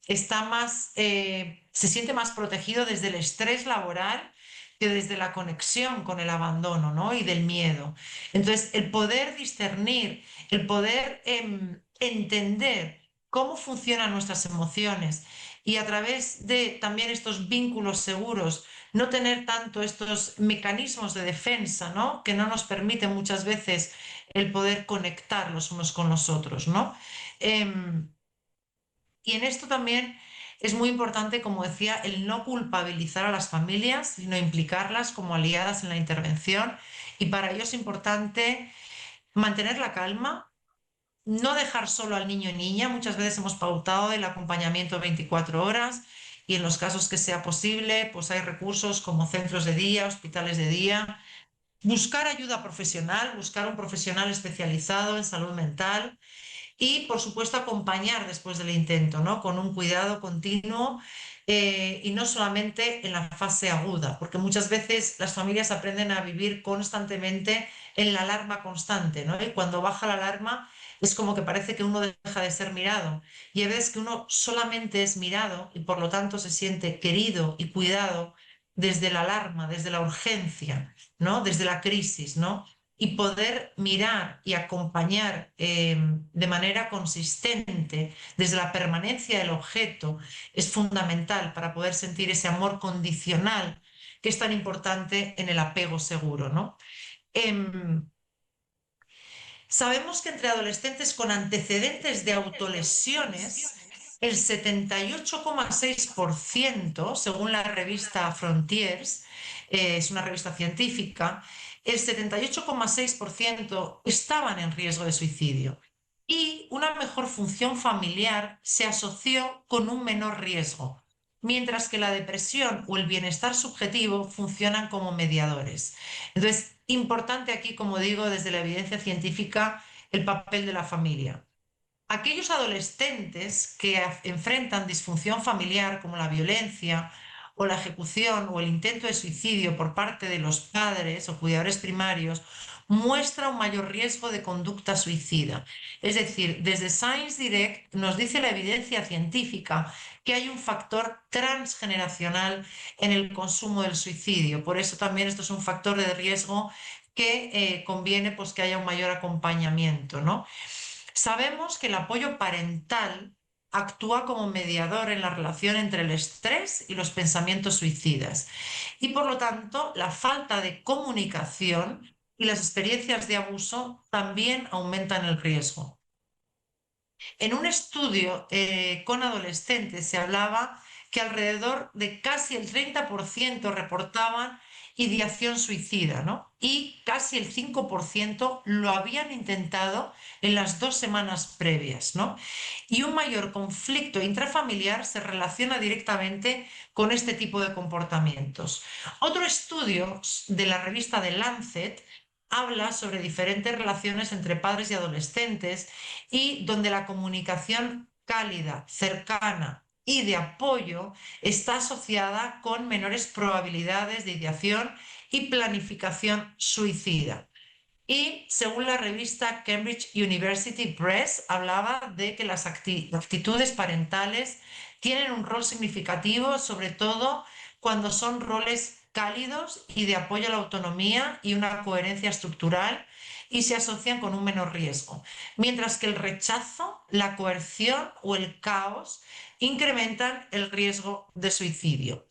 está más, se siente más protegido desde el estrés laboral que desde la conexión con el abandono, ¿no? Y del miedo. Entonces, el poder discernir, el poder entender cómo funcionan nuestras emociones y a través de también estos vínculos seguros, no tener tanto estos mecanismos de defensa, ¿no? Que no nos permiten muchas veces el poder conectar los unos con los otros, ¿no? Em, y en esto también es muy importante, como decía, el no culpabilizar a las familias, sino implicarlas como aliadas en la intervención. Y para ello es importante mantener la calma, no dejar solo al niño y niña. Muchas veces hemos pautado el acompañamiento 24 horas y en los casos que sea posible, pues hay recursos como centros de día, hospitales de día. Buscar ayuda profesional, buscar un profesional especializado en salud mental y, por supuesto, acompañar después del intento, ¿no? Con un cuidado continuo y no solamente en la fase aguda, porque muchas veces las familias aprenden a vivir constantemente en la alarma constante, ¿no? Y cuando baja la alarma es como que parece que uno deja de ser mirado. Y hay veces que uno solamente es mirado y por lo tanto se siente querido y cuidado desde la alarma, desde la urgencia, ¿no? Desde la crisis, ¿no? Y poder mirar y acompañar de manera consistente desde la permanencia del objeto es fundamental para poder sentir ese amor condicional que es tan importante en el apego seguro, ¿no? Em, Sabemos que entre adolescentes con antecedentes de autolesiones, el 78,6%, según la revista Frontiers, es una revista científica, el 78,6% estaban en riesgo de suicidio y una mejor función familiar se asoció con un menor riesgo, mientras que la depresión o el bienestar subjetivo funcionan como mediadores. Entonces, importante aquí, como digo, desde la evidencia científica, el papel de la familia. Aquellos adolescentes que enfrentan disfunción familiar como la violencia o la ejecución o el intento de suicidio por parte de los padres o cuidadores primarios muestra un mayor riesgo de conducta suicida. Es decir, desde Science Direct nos dice la evidencia científica que hay un factor transgeneracional en el consumo del suicidio. Por eso también esto es un factor de riesgo que conviene pues, que haya un mayor acompañamiento, ¿no? Sabemos que el apoyo parental actúa como mediador en la relación entre el estrés y los pensamientos suicidas. Y por lo tanto, la falta de comunicación y las experiencias de abuso también aumentan el riesgo. En un estudio con adolescentes se hablaba que alrededor de casi el 30% reportaban ideación suicida, ¿no? Y casi el 5% lo habían intentado en las 2 semanas previas, ¿no? Y un mayor conflicto intrafamiliar se relaciona directamente con este tipo de comportamientos. Otro estudio de la revista The Lancet habla sobre diferentes relaciones entre padres y adolescentes y donde la comunicación cálida, cercana y de apoyo está asociada con menores probabilidades de ideación y planificación suicida. Y según la revista Cambridge University Press, hablaba de que las actitudes parentales tienen un rol significativo, sobre todo cuando son roles cálidos y de apoyo a la autonomía y una coherencia estructural y se asocian con un menor riesgo, mientras que el rechazo, la coerción o el caos incrementan el riesgo de suicidio.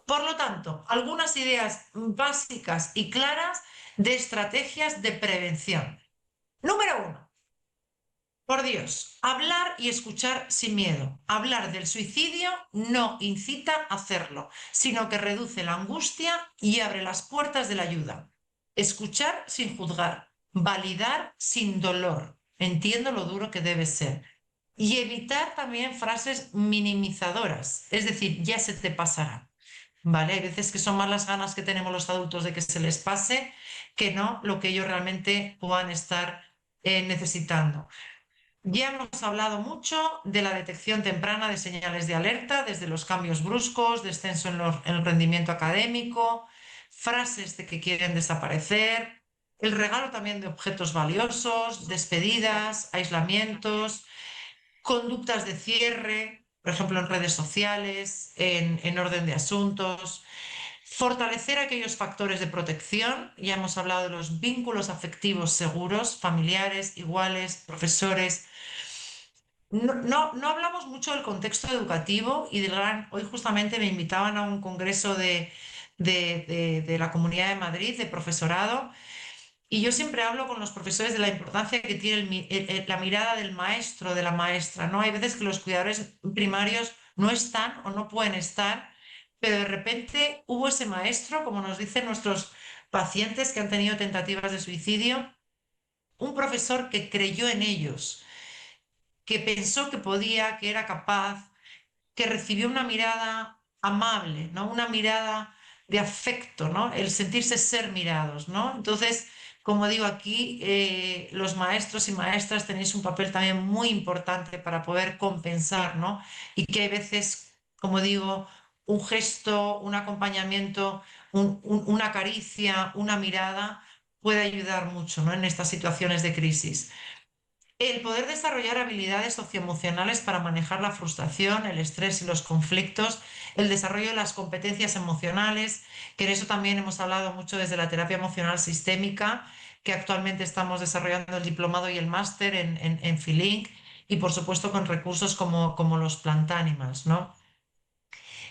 Por lo tanto, algunas ideas básicas y claras de estrategias de prevención. Número 1. Por Dios, hablar y escuchar sin miedo. Hablar del suicidio no incita a hacerlo, sino que reduce la angustia y abre las puertas de la ayuda. Escuchar sin juzgar, validar sin dolor. Entiendo lo duro que debe ser. Y evitar también frases minimizadoras, es decir, ya se te pasará. ¿Vale? Hay veces que son más las ganas que tenemos los adultos de que se les pase que no lo que ellos realmente puedan estar necesitando. Ya hemos hablado mucho de la detección temprana de señales de alerta, desde los cambios bruscos, descenso en el rendimiento académico, frases de que quieren desaparecer, el regalo también de objetos valiosos, despedidas, aislamientos, conductas de cierre, por ejemplo, en redes sociales, en orden de asuntos. Fortalecer aquellos factores de protección, ya hemos hablado de los vínculos afectivos seguros, familiares, iguales, profesores. No hablamos mucho del contexto educativo y del gran. Hoy justamente me invitaban a un congreso de la Comunidad de Madrid, de profesorado, y yo siempre hablo con los profesores de la importancia que tiene la mirada del maestro, de la maestra, ¿no? Hay veces que los cuidadores primarios no están o no pueden estar, pero de repente hubo ese maestro, como nos dicen nuestros pacientes que han tenido tentativas de suicidio, un profesor que creyó en ellos, que pensó que podía, que era capaz, que recibió una mirada amable, ¿no? Una mirada de afecto, ¿no? El sentirse ser mirados, ¿no? Entonces, como digo aquí, los maestros y maestras tenéis un papel también muy importante para poder compensar, ¿no? Y que hay veces, como digo, un gesto, un acompañamiento, una caricia, una mirada puede ayudar mucho, ¿no? En estas situaciones de crisis. El poder desarrollar habilidades socioemocionales para manejar la frustración, el estrés y los conflictos, el desarrollo de las competencias emocionales, que en eso también hemos hablado mucho desde la terapia emocional sistémica, que actualmente estamos desarrollando el diplomado y el máster en Filink, y por supuesto con recursos como los Plantánimas, ¿no?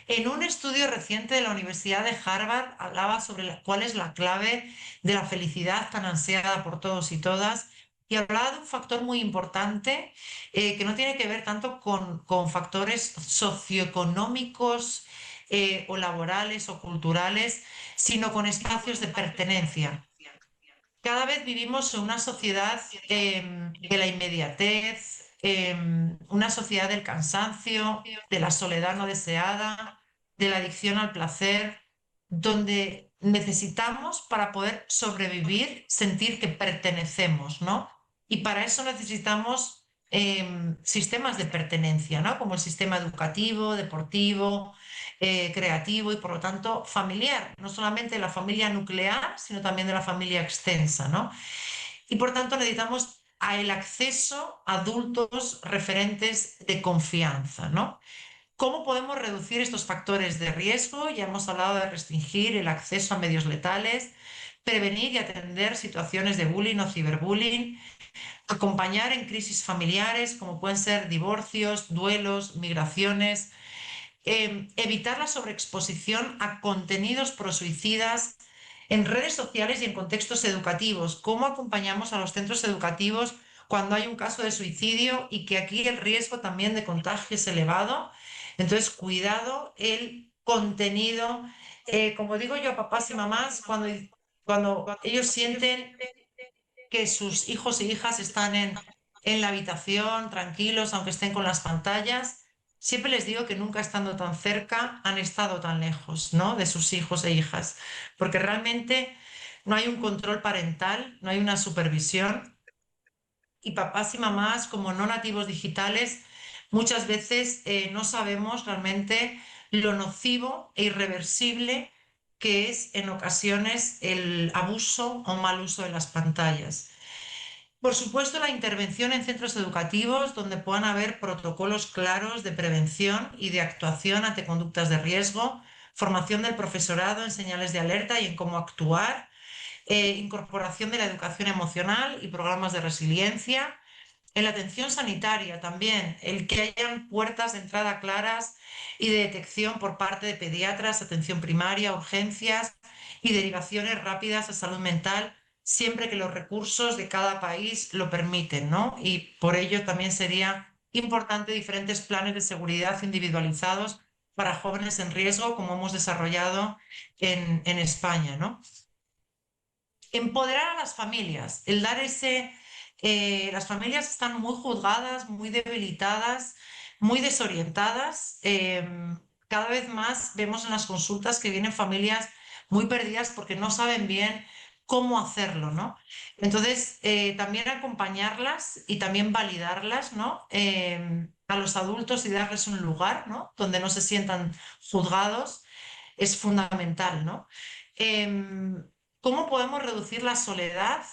En un estudio reciente de la Universidad de Harvard hablaba sobre cuál es la clave de la felicidad tan ansiada por todos y todas, y hablaba de un factor muy importante que no tiene que ver tanto con factores socioeconómicos o laborales o culturales, sino con espacios de pertenencia. Cada vez vivimos en una sociedad de la inmediatez, una sociedad del cansancio, de la soledad no deseada, de la adicción al placer, donde necesitamos para poder sobrevivir sentir que pertenecemos, ¿no? Y para eso necesitamos sistemas de pertenencia, ¿no? Como el sistema educativo, deportivo, creativo y por lo tanto familiar, no solamente de la familia nuclear, sino también de la familia extensa, ¿no? Y por tanto necesitamos el acceso a adultos referentes de confianza, ¿no? ¿Cómo podemos reducir estos factores de riesgo? Ya hemos hablado de restringir el acceso a medios letales, prevenir y atender situaciones de bullying o ciberbullying, acompañar en crisis familiares como pueden ser divorcios, duelos, migraciones, evitar la sobreexposición a contenidos prosuicidas en redes sociales y en contextos educativos. ¿Cómo acompañamos a los centros educativos cuando hay un caso de suicidio y que aquí el riesgo también de contagio es elevado? Entonces, cuidado el contenido. Como digo yo a papás y mamás, cuando ellos sienten que sus hijos y hijas están en la habitación tranquilos, aunque estén con las pantallas, siempre les digo que nunca estando tan cerca han estado tan lejos, ¿no? De sus hijos e hijas, porque realmente no hay un control parental, no hay una supervisión y papás y mamás como no nativos digitales muchas veces no sabemos realmente lo nocivo e irreversible que es en ocasiones el abuso o mal uso de las pantallas. Por supuesto, la intervención en centros educativos donde puedan haber protocolos claros de prevención y de actuación ante conductas de riesgo, formación del profesorado en señales de alerta y en cómo actuar, incorporación de la educación emocional y programas de resiliencia. En la atención sanitaria también, el que hayan puertas de entrada claras y de detección por parte de pediatras, atención primaria, urgencias y derivaciones rápidas a salud mental, siempre que los recursos de cada país lo permiten, ¿no? Y por ello también sería importante diferentes planes de seguridad individualizados para jóvenes en riesgo, como hemos desarrollado en España, ¿no? Empoderar a las familias, el dar las familias están muy juzgadas, muy debilitadas, muy desorientadas. Cada vez más vemos en las consultas que vienen familias muy perdidas porque no saben bien cómo hacerlo, ¿no? Entonces, también acompañarlas y también validarlas, ¿no? A los adultos y darles un lugar, ¿no? Donde no se sientan juzgados es fundamental, ¿no? Em, ¿Cómo podemos reducir la soledad,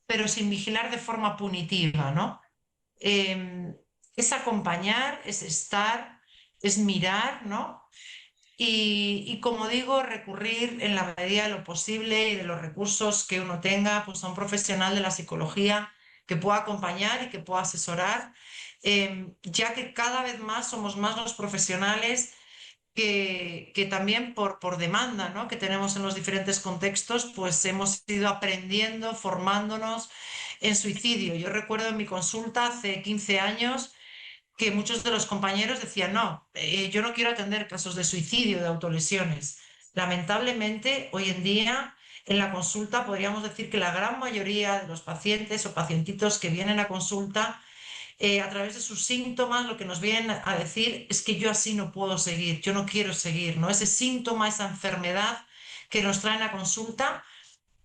pero sin vigilar de forma punitiva, ¿no? Em, es acompañar, es estar, es mirar, ¿no? Y como digo, recurrir en la medida de lo posible y de los recursos que uno tenga, pues a un profesional de la psicología que pueda acompañar y que pueda asesorar, ya que cada vez más somos más los profesionales que también por demanda, ¿no? Que tenemos en los diferentes contextos, pues hemos ido aprendiendo, formándonos en suicidio. Yo recuerdo en mi consulta hace 15 años que muchos de los compañeros decían, no, yo no quiero atender casos de suicidio, de autolesiones. Lamentablemente, hoy en día, en la consulta podríamos decir que la gran mayoría de los pacientes o pacientitos que vienen a consulta a través de sus síntomas, lo que nos vienen a decir es que yo así no puedo seguir, yo no quiero seguir, ¿no? Ese síntoma, esa enfermedad que nos traen a consulta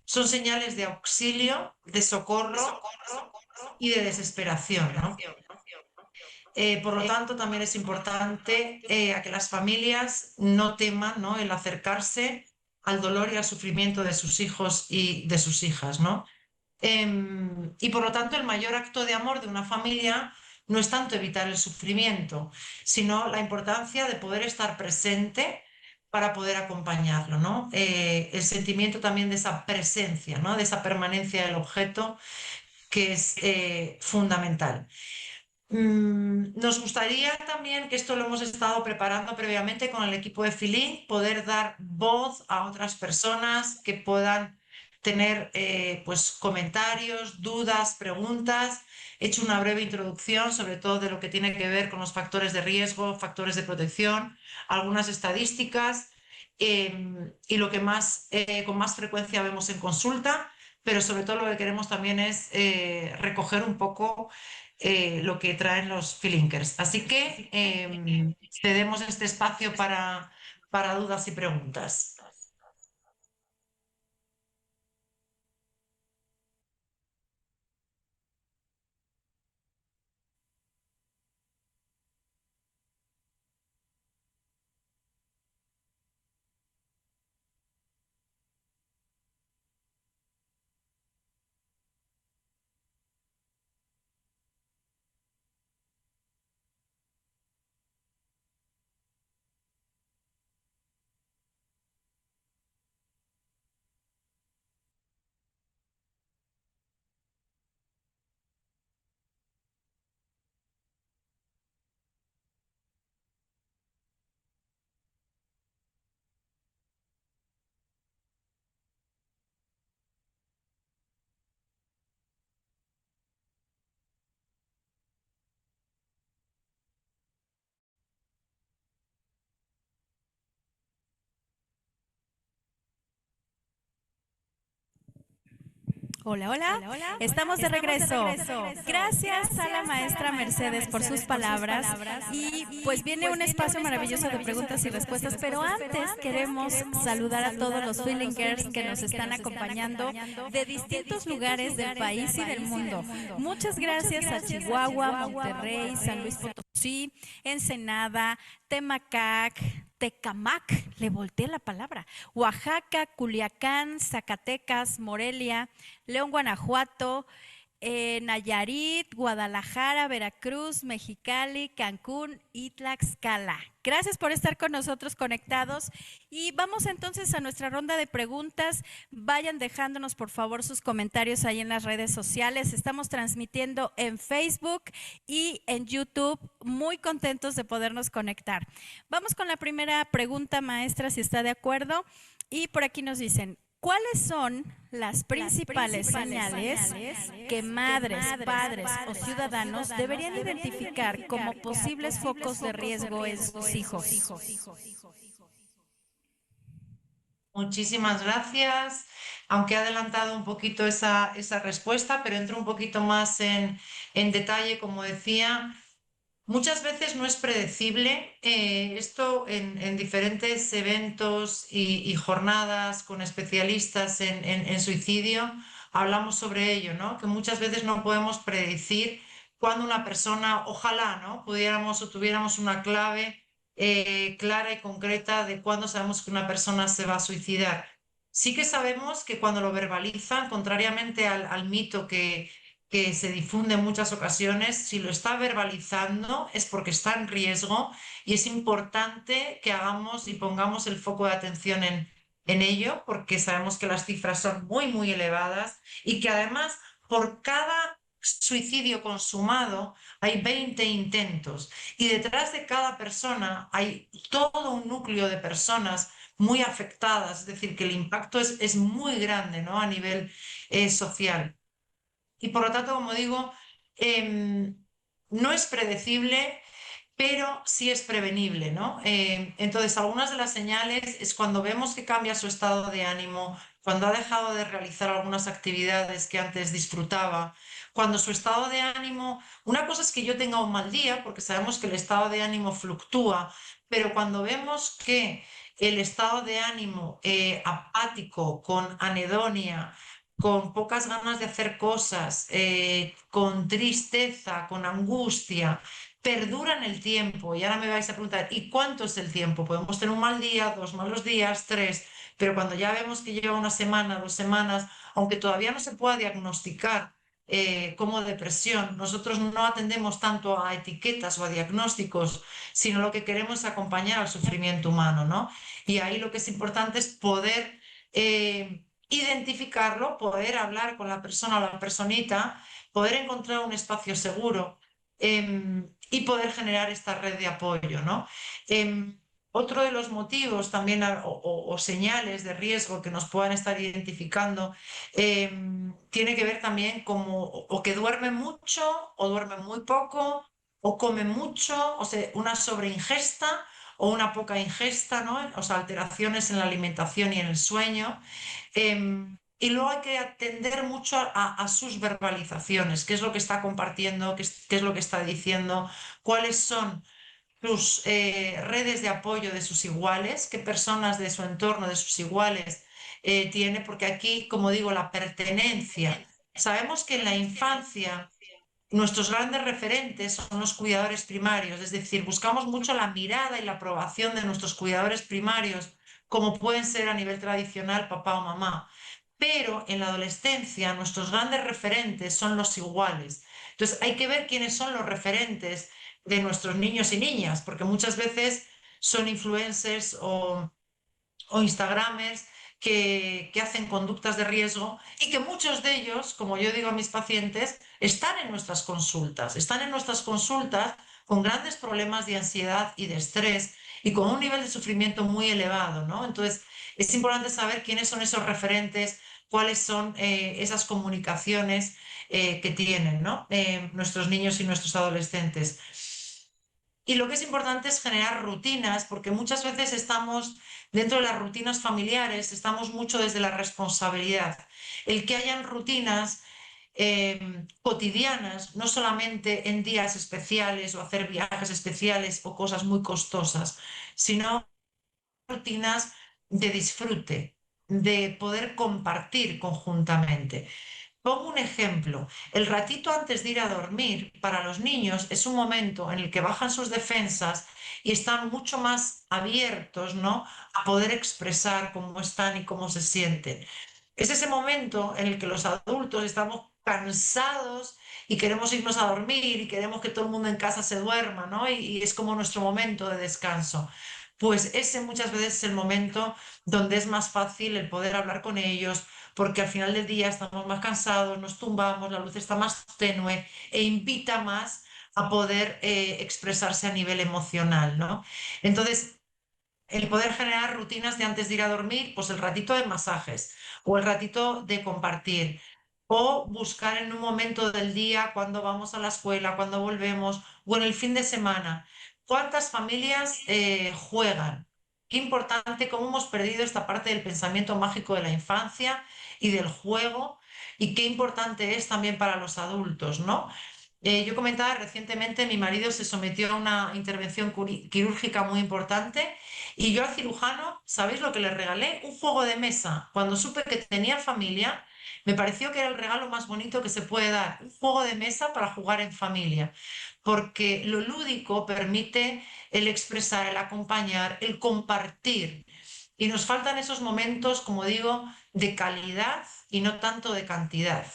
son señales de auxilio, de socorro y de desesperación, ¿no? Por lo tanto, también es importante a que las familias no teman, ¿no? El acercarse al dolor y al sufrimiento de sus hijos y de sus hijas, ¿no? Y por lo tanto, el mayor acto de amor de una familia no es tanto evitar el sufrimiento, sino la importancia de poder estar presente para poder acompañarlo, ¿no? El sentimiento también de esa presencia, ¿no? De esa permanencia del objeto que es fundamental. Nos gustaría también, que esto lo hemos estado preparando previamente con el equipo de Filín, poder dar voz a otras personas que puedan tener pues comentarios, dudas, preguntas. He hecho una breve introducción sobre todo de lo que tiene que ver con los factores de riesgo, factores de protección, algunas estadísticas y lo que más con más frecuencia vemos en consulta, pero sobre todo lo que queremos también es recoger un poco lo que traen los Filinkers. Así que cedemos este espacio para dudas y preguntas. Hola, hola. Estamos de regreso. Gracias a la maestra Mercedes por sus palabras. Y pues viene un espacio maravilloso de preguntas y respuestas, pero antes queremos saludar a todos los Feelingers que nos están acompañando de distintos lugares del país y del mundo. Muchas gracias a Chihuahua, Monterrey, San Luis Potosí, Ensenada, Temacac, Tecamac, le volteé la palabra, Oaxaca, Culiacán, Zacatecas, Morelia, León, Guanajuato, Nayarit, Guadalajara, Veracruz, Mexicali, Cancún y Tlaxcala. Gracias por estar con nosotros conectados y vamos entonces a nuestra ronda de preguntas. Vayan dejándonos por favor sus comentarios ahí en las redes sociales. Estamos transmitiendo en Facebook y en YouTube. Muy contentos de podernos conectar. Vamos con la primera pregunta, maestra, si está de acuerdo. Y por aquí nos dicen, ¿cuáles son las principales señales que madres, padres o ciudadanos deberían identificar como posibles focos de riesgo en sus hijos? Muchísimas gracias. Aunque he adelantado un poquito esa respuesta, pero entro un poquito más en detalle, como decía. Muchas veces no es predecible. Esto en diferentes eventos y jornadas con especialistas en suicidio hablamos sobre ello, ¿no? Que muchas veces no podemos predecir cuándo una persona, ojalá, ¿no? Pudiéramos o tuviéramos una clave clara y concreta de cuándo sabemos que una persona se va a suicidar. Sí que sabemos que cuando lo verbalizan, contrariamente al mito que se difunde en muchas ocasiones, si lo está verbalizando es porque está en riesgo y es importante que hagamos y pongamos el foco de atención en ello, porque sabemos que las cifras son muy, muy elevadas y que además por cada suicidio consumado hay 20 intentos y detrás de cada persona hay todo un núcleo de personas muy afectadas, es decir, que el impacto es muy grande, ¿no? A nivel social. Y por lo tanto, como digo, no es predecible, pero sí es prevenible, ¿no? Entonces, algunas de las señales es cuando vemos que cambia su estado de ánimo, cuando ha dejado de realizar algunas actividades que antes disfrutaba, cuando su estado de ánimo, una cosa es que yo tenga un mal día, porque sabemos que el estado de ánimo fluctúa, pero cuando vemos que el estado de ánimo apático, con anedonia, con pocas ganas de hacer cosas, con tristeza, con angustia, perdura en el tiempo. Y ahora me vais a preguntar, ¿y cuánto es el tiempo? Podemos tener un mal día, 2 malos días, 3, pero cuando ya vemos que lleva una semana, 2 semanas, aunque todavía no se pueda diagnosticar como depresión, nosotros no atendemos tanto a etiquetas o a diagnósticos, sino lo que queremos es acompañar al sufrimiento humano, ¿no? Y ahí lo que es importante es poder identificarlo, poder hablar con la persona o la personita, poder encontrar un espacio seguro y poder generar esta red de apoyo, ¿no? Otro de los motivos también o señales de riesgo que nos puedan estar identificando tiene que ver también como o que duerme mucho o duerme muy poco o come mucho, o sea, una sobreingesta o una poca ingesta, ¿no? O sea, alteraciones en la alimentación y en el sueño. Y luego hay que atender mucho a sus verbalizaciones, qué es lo que está compartiendo, qué es lo que está diciendo, cuáles son sus redes de apoyo de sus iguales, qué personas de su entorno, de sus iguales tiene, porque aquí, como digo, la pertenencia. Sabemos que en la infancia nuestros grandes referentes son los cuidadores primarios, es decir, buscamos mucho la mirada y la aprobación de nuestros cuidadores primarios, como pueden ser a nivel tradicional papá o mamá. Pero en la adolescencia nuestros grandes referentes son los iguales. Entonces hay que ver quiénes son los referentes de nuestros niños y niñas, porque muchas veces son influencers o Instagramers que hacen conductas de riesgo y que muchos de ellos, como yo digo a mis pacientes, están en nuestras consultas con grandes problemas de ansiedad y de estrés y con un nivel de sufrimiento muy elevado, ¿no? Entonces, es importante saber quiénes son esos referentes, cuáles son esas comunicaciones que tienen, ¿no? Nuestros niños y nuestros adolescentes. Y lo que es importante es generar rutinas, porque muchas veces estamos dentro de las rutinas familiares, estamos mucho desde la responsabilidad. El que hayan rutinas cotidianas, no solamente en días especiales o hacer viajes especiales o cosas muy costosas, sino rutinas de disfrute, de poder compartir conjuntamente. Pongo un ejemplo. El ratito antes de ir a dormir para los niños es un momento en el que bajan sus defensas y están mucho más abiertos, ¿no? A poder expresar cómo están y cómo se sienten. Es ese momento en el que los adultos estamos cansados y queremos irnos a dormir y queremos que todo el mundo en casa se duerma, ¿no? Y es como nuestro momento de descanso. Pues ese muchas veces es el momento donde es más fácil el poder hablar con ellos, porque al final del día estamos más cansados, nos tumbamos, la luz está más tenue e invita más a poder expresarse a nivel emocional, ¿no? Entonces, el poder generar rutinas de antes de ir a dormir, pues el ratito de masajes o el ratito de compartir o buscar en un momento del día cuando vamos a la escuela, cuando volvemos o en el fin de semana. ¿Cuántas familias juegan? Qué importante cómo hemos perdido esta parte del pensamiento mágico de la infancia y del juego y qué importante es también para los adultos, ¿no? Yo comentaba recientemente, mi marido se sometió a una intervención quirúrgica muy importante y yo al cirujano, ¿sabéis lo que le regalé? Un juego de mesa. Cuando supe que tenía familia, me pareció que era el regalo más bonito que se puede dar, un juego de mesa para jugar en familia, porque lo lúdico permite el expresar, el acompañar, el compartir. Y nos faltan esos momentos, como digo, de calidad y no tanto de cantidad.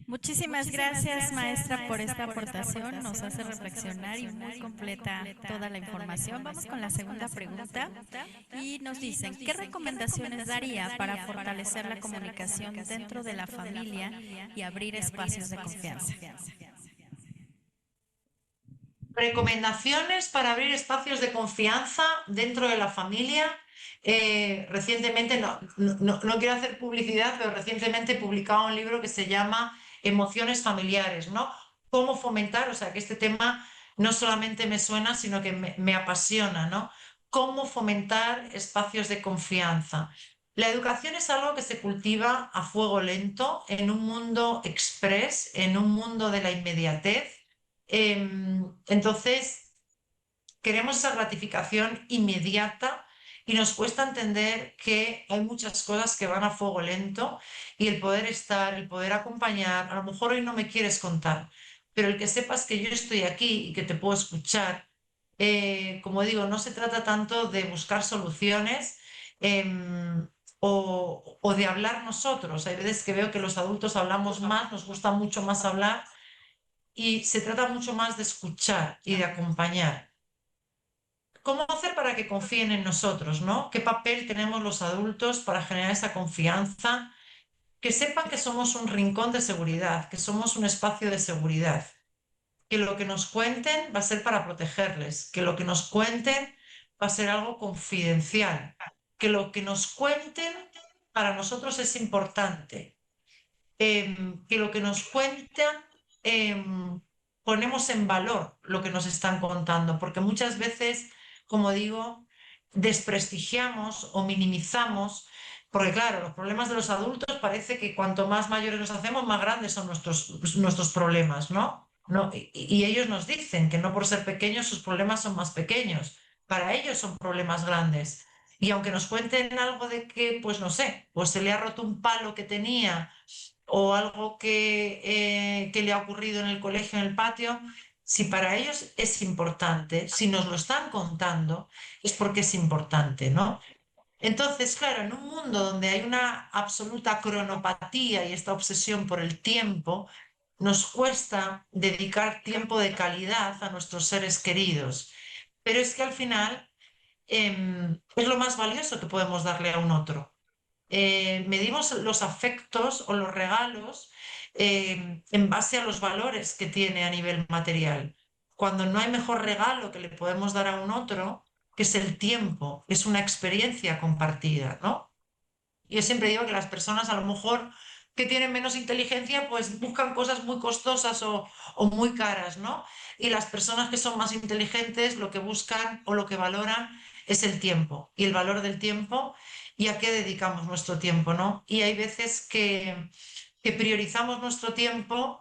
Muchísimas gracias, maestra, por esta aportación. Nos hace reflexionar y muy completa toda la información. Vamos con la segunda pregunta y nos dicen, ¿qué recomendaciones daría para fortalecer la comunicación dentro de la familia y abrir espacios de confianza? Recomendaciones para abrir espacios de confianza dentro de la familia. Recientemente, no quiero hacer publicidad, pero recientemente he publicado un libro que se llama Emociones familiares, ¿no? Cómo fomentar, o sea, que este tema no solamente me suena, sino que me apasiona, ¿no? Cómo fomentar espacios de confianza. La educación es algo que se cultiva a fuego lento en un mundo express, en un mundo de la inmediatez. Entonces, queremos esa gratificación inmediata y nos cuesta entender que hay muchas cosas que van a fuego lento y el poder estar, el poder acompañar, a lo mejor hoy no me quieres contar, pero el que sepas que yo estoy aquí y que te puedo escuchar, como digo, no se trata tanto de buscar soluciones. O de hablar nosotros. Hay veces que veo que los adultos hablamos más, nos gusta mucho más hablar y se trata mucho más de escuchar y de acompañar. ¿Cómo hacer para que confíen en nosotros, ¿no? ¿Qué papel tenemos los adultos para generar esa confianza? Que sepan que somos un rincón de seguridad, que somos un espacio de seguridad, que lo que nos cuenten va a ser para protegerles, que lo que nos cuenten va a ser algo confidencial, que lo que nos cuenten para nosotros es importante, que lo que nos cuentan ponemos en valor lo que nos están contando, porque muchas veces, como digo, desprestigiamos o minimizamos, porque claro, los problemas de los adultos parece que cuanto más mayores nos hacemos, más grandes son nuestros problemas, ¿no? No, y ellos nos dicen que no por ser pequeños sus problemas son más pequeños, para ellos son problemas grandes. Y aunque nos cuenten algo de que, pues no sé, pues se le ha roto un palo que tenía o algo que le ha ocurrido en el colegio, en el patio, si para ellos es importante, si nos lo están contando, es porque es importante, ¿no? Entonces, claro, en un mundo donde hay una absoluta cronopatía y esta obsesión por el tiempo, nos cuesta dedicar tiempo de calidad a nuestros seres queridos. Pero es que al final es lo más valioso que podemos darle a un otro. Medimos los afectos o los regalos en base a los valores que tiene a nivel material. Cuando no hay mejor regalo que le podemos dar a un otro, que es el tiempo, es una experiencia compartida, ¿no? Yo siempre digo que las personas a lo mejor que tienen menos inteligencia, pues buscan cosas muy costosas o muy caras, ¿no? Y las personas que son más inteligentes lo que buscan o lo que valoran es el tiempo y el valor del tiempo y a qué dedicamos nuestro tiempo, ¿no? Y hay veces que priorizamos nuestro tiempo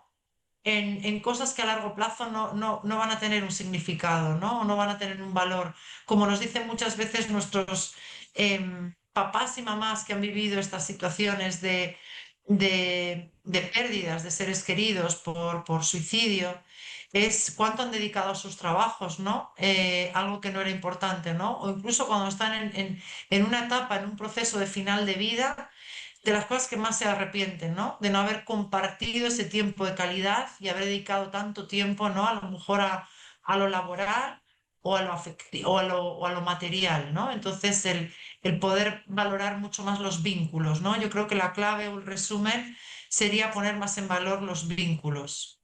en cosas que a largo plazo no van a tener un significado, ¿no? O no van a tener un valor. Como nos dicen muchas veces nuestros papás y mamás que han vivido estas situaciones de pérdidas de seres queridos por suicidio, es cuánto han dedicado a sus trabajos, ¿no? Algo que no era importante, ¿no? O incluso cuando están en una etapa, en un proceso de final de vida, de las cosas que más se arrepienten, ¿no? De no haber compartido ese tiempo de calidad y haber dedicado tanto tiempo, ¿no? A lo mejor a lo laboral o a lo afectivo o a lo material, ¿no? Entonces, el poder valorar mucho más los vínculos, ¿no? Yo creo que la clave o el resumen sería poner más en valor los vínculos.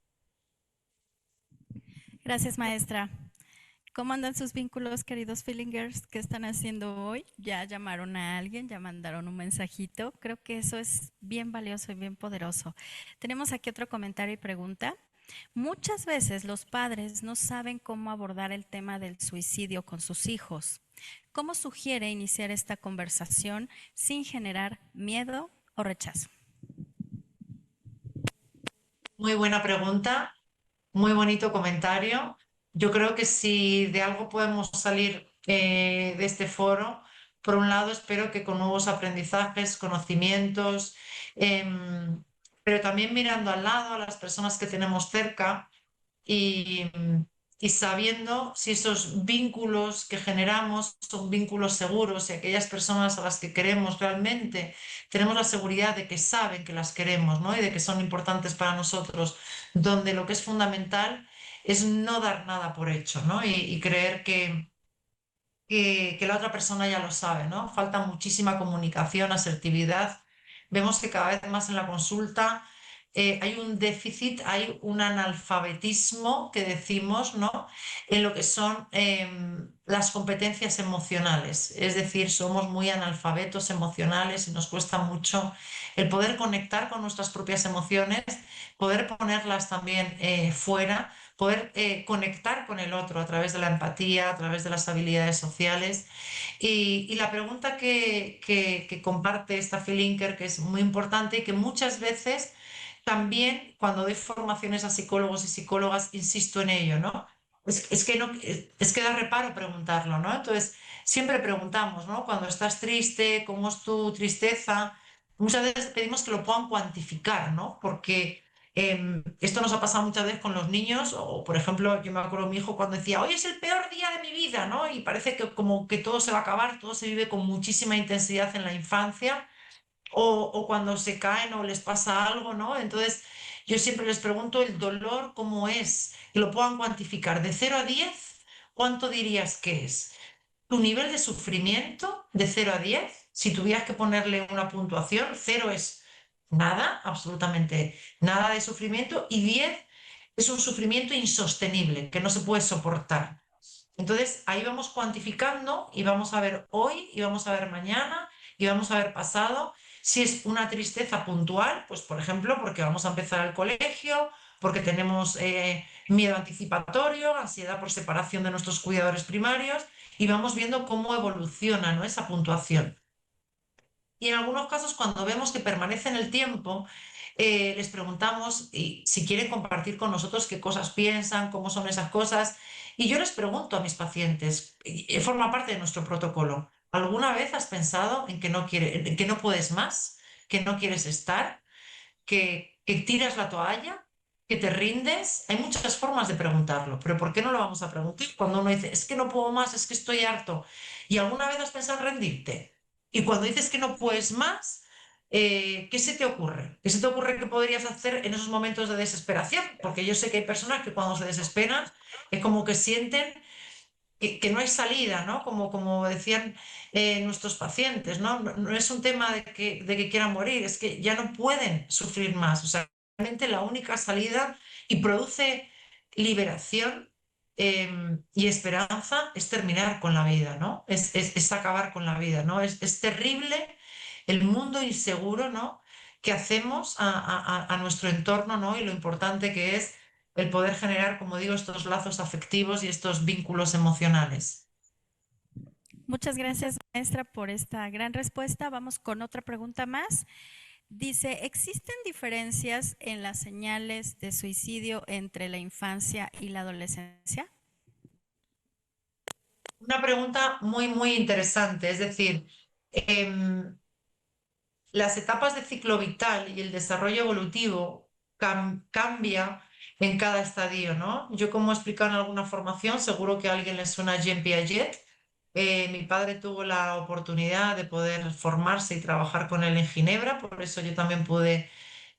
Gracias, maestra. ¿Cómo andan sus vínculos, queridos feelingers? ¿Qué están haciendo hoy? ¿Ya llamaron a alguien? ¿Ya mandaron un mensajito? Creo que eso es bien valioso y bien poderoso. Tenemos aquí otro comentario y pregunta. Muchas veces los padres no saben cómo abordar el tema del suicidio con sus hijos. ¿Cómo sugiere iniciar esta conversación sin generar miedo o rechazo? Muy buena pregunta, muy bonito comentario. Yo creo que si de algo podemos salir de este foro, por un lado espero que con nuevos aprendizajes, conocimientos, pero también mirando al lado a las personas que tenemos cerca y, y sabiendo si esos vínculos que generamos son vínculos seguros y aquellas personas a las que queremos realmente tenemos la seguridad de que saben que las queremos, ¿no? Y de que son importantes para nosotros, donde lo que es fundamental es no dar nada por hecho, ¿no? Y creer que la otra persona ya lo sabe, ¿no? Falta muchísima comunicación, asertividad. Vemos que cada vez más en la consulta hay un déficit, hay un analfabetismo que decimos, ¿no? En lo que son las competencias emocionales. Es decir, somos muy analfabetos emocionales y nos cuesta mucho el poder conectar con nuestras propias emociones, poder ponerlas también fuera, poder conectar con el otro a través de la empatía, a través de las habilidades sociales. Y la pregunta que comparte esta Feelinker, que es muy importante y que muchas veces también cuando doy formaciones a psicólogos y psicólogas, insisto en ello, ¿no? Es que no, es que da reparo preguntarlo, ¿no? Entonces, siempre preguntamos, ¿no? Cuando estás triste, ¿cómo es tu tristeza? Muchas veces pedimos que lo puedan cuantificar, ¿no? Porque esto nos ha pasado muchas veces con los niños, o por ejemplo, yo me acuerdo de mi hijo cuando decía, hoy es el peor día de mi vida, ¿no? Y parece que como que todo se va a acabar, todo se vive con muchísima intensidad en la infancia, o cuando se caen o les pasa algo, ¿no? Entonces, yo siempre les pregunto el dolor, ¿cómo es? Que lo puedan cuantificar. De 0 a 10, ¿cuánto dirías que es? Tu nivel de sufrimiento de 0 a 10, si tuvieras que ponerle una puntuación, 0 es nada, absolutamente nada de sufrimiento, y 10 es un sufrimiento insostenible, que no se puede soportar. Entonces, ahí vamos cuantificando y vamos a ver hoy y vamos a ver mañana y vamos a ver pasado. Si es una tristeza puntual, pues por ejemplo, porque vamos a empezar el colegio, porque tenemos miedo anticipatorio, ansiedad por separación de nuestros cuidadores primarios, y vamos viendo cómo evoluciona, ¿no? Esa puntuación. Y en algunos casos, cuando vemos que permanece en el tiempo, les preguntamos si quieren compartir con nosotros qué cosas piensan, cómo son esas cosas. Y yo les pregunto a mis pacientes, y forma parte de nuestro protocolo, ¿alguna vez has pensado en que en que no puedes más, que no quieres estar, que tiras la toalla, que te rindes? Hay muchas formas de preguntarlo, pero ¿por qué no lo vamos a preguntar cuando uno dice, es que no puedo más, es que estoy harto? ¿Y alguna vez has pensado en rendirte? Y cuando dices que no puedes más, ¿qué se te ocurre? ¿Qué se te ocurre que podrías hacer en esos momentos de desesperación? Porque yo sé que hay personas que cuando se desesperan es como que sienten que no hay salida, ¿no? Como decían nuestros pacientes, ¿no? No es un tema de que quieran morir, es que ya no pueden sufrir más. O sea, realmente la única salida y produce liberación y esperanza es terminar con la vida, ¿no? Es acabar con la vida, ¿no? Es terrible el mundo inseguro, ¿no? Que hacemos a nuestro entorno, ¿no? Y lo importante que es el poder generar, como digo, estos lazos afectivos y estos vínculos emocionales. Muchas gracias, maestra, por esta gran respuesta. Vamos con otra pregunta más. Dice, ¿existen diferencias en las señales de suicidio entre la infancia y la adolescencia? Una pregunta muy, muy interesante. Es decir, em, las etapas de ciclo vital y el desarrollo evolutivo cambia en cada estadio, ¿no? Yo, como he explicado en alguna formación, seguro que a alguien le suena Jean Piaget, Mi padre tuvo la oportunidad de poder formarse y trabajar con él en Ginebra, por eso yo también pude,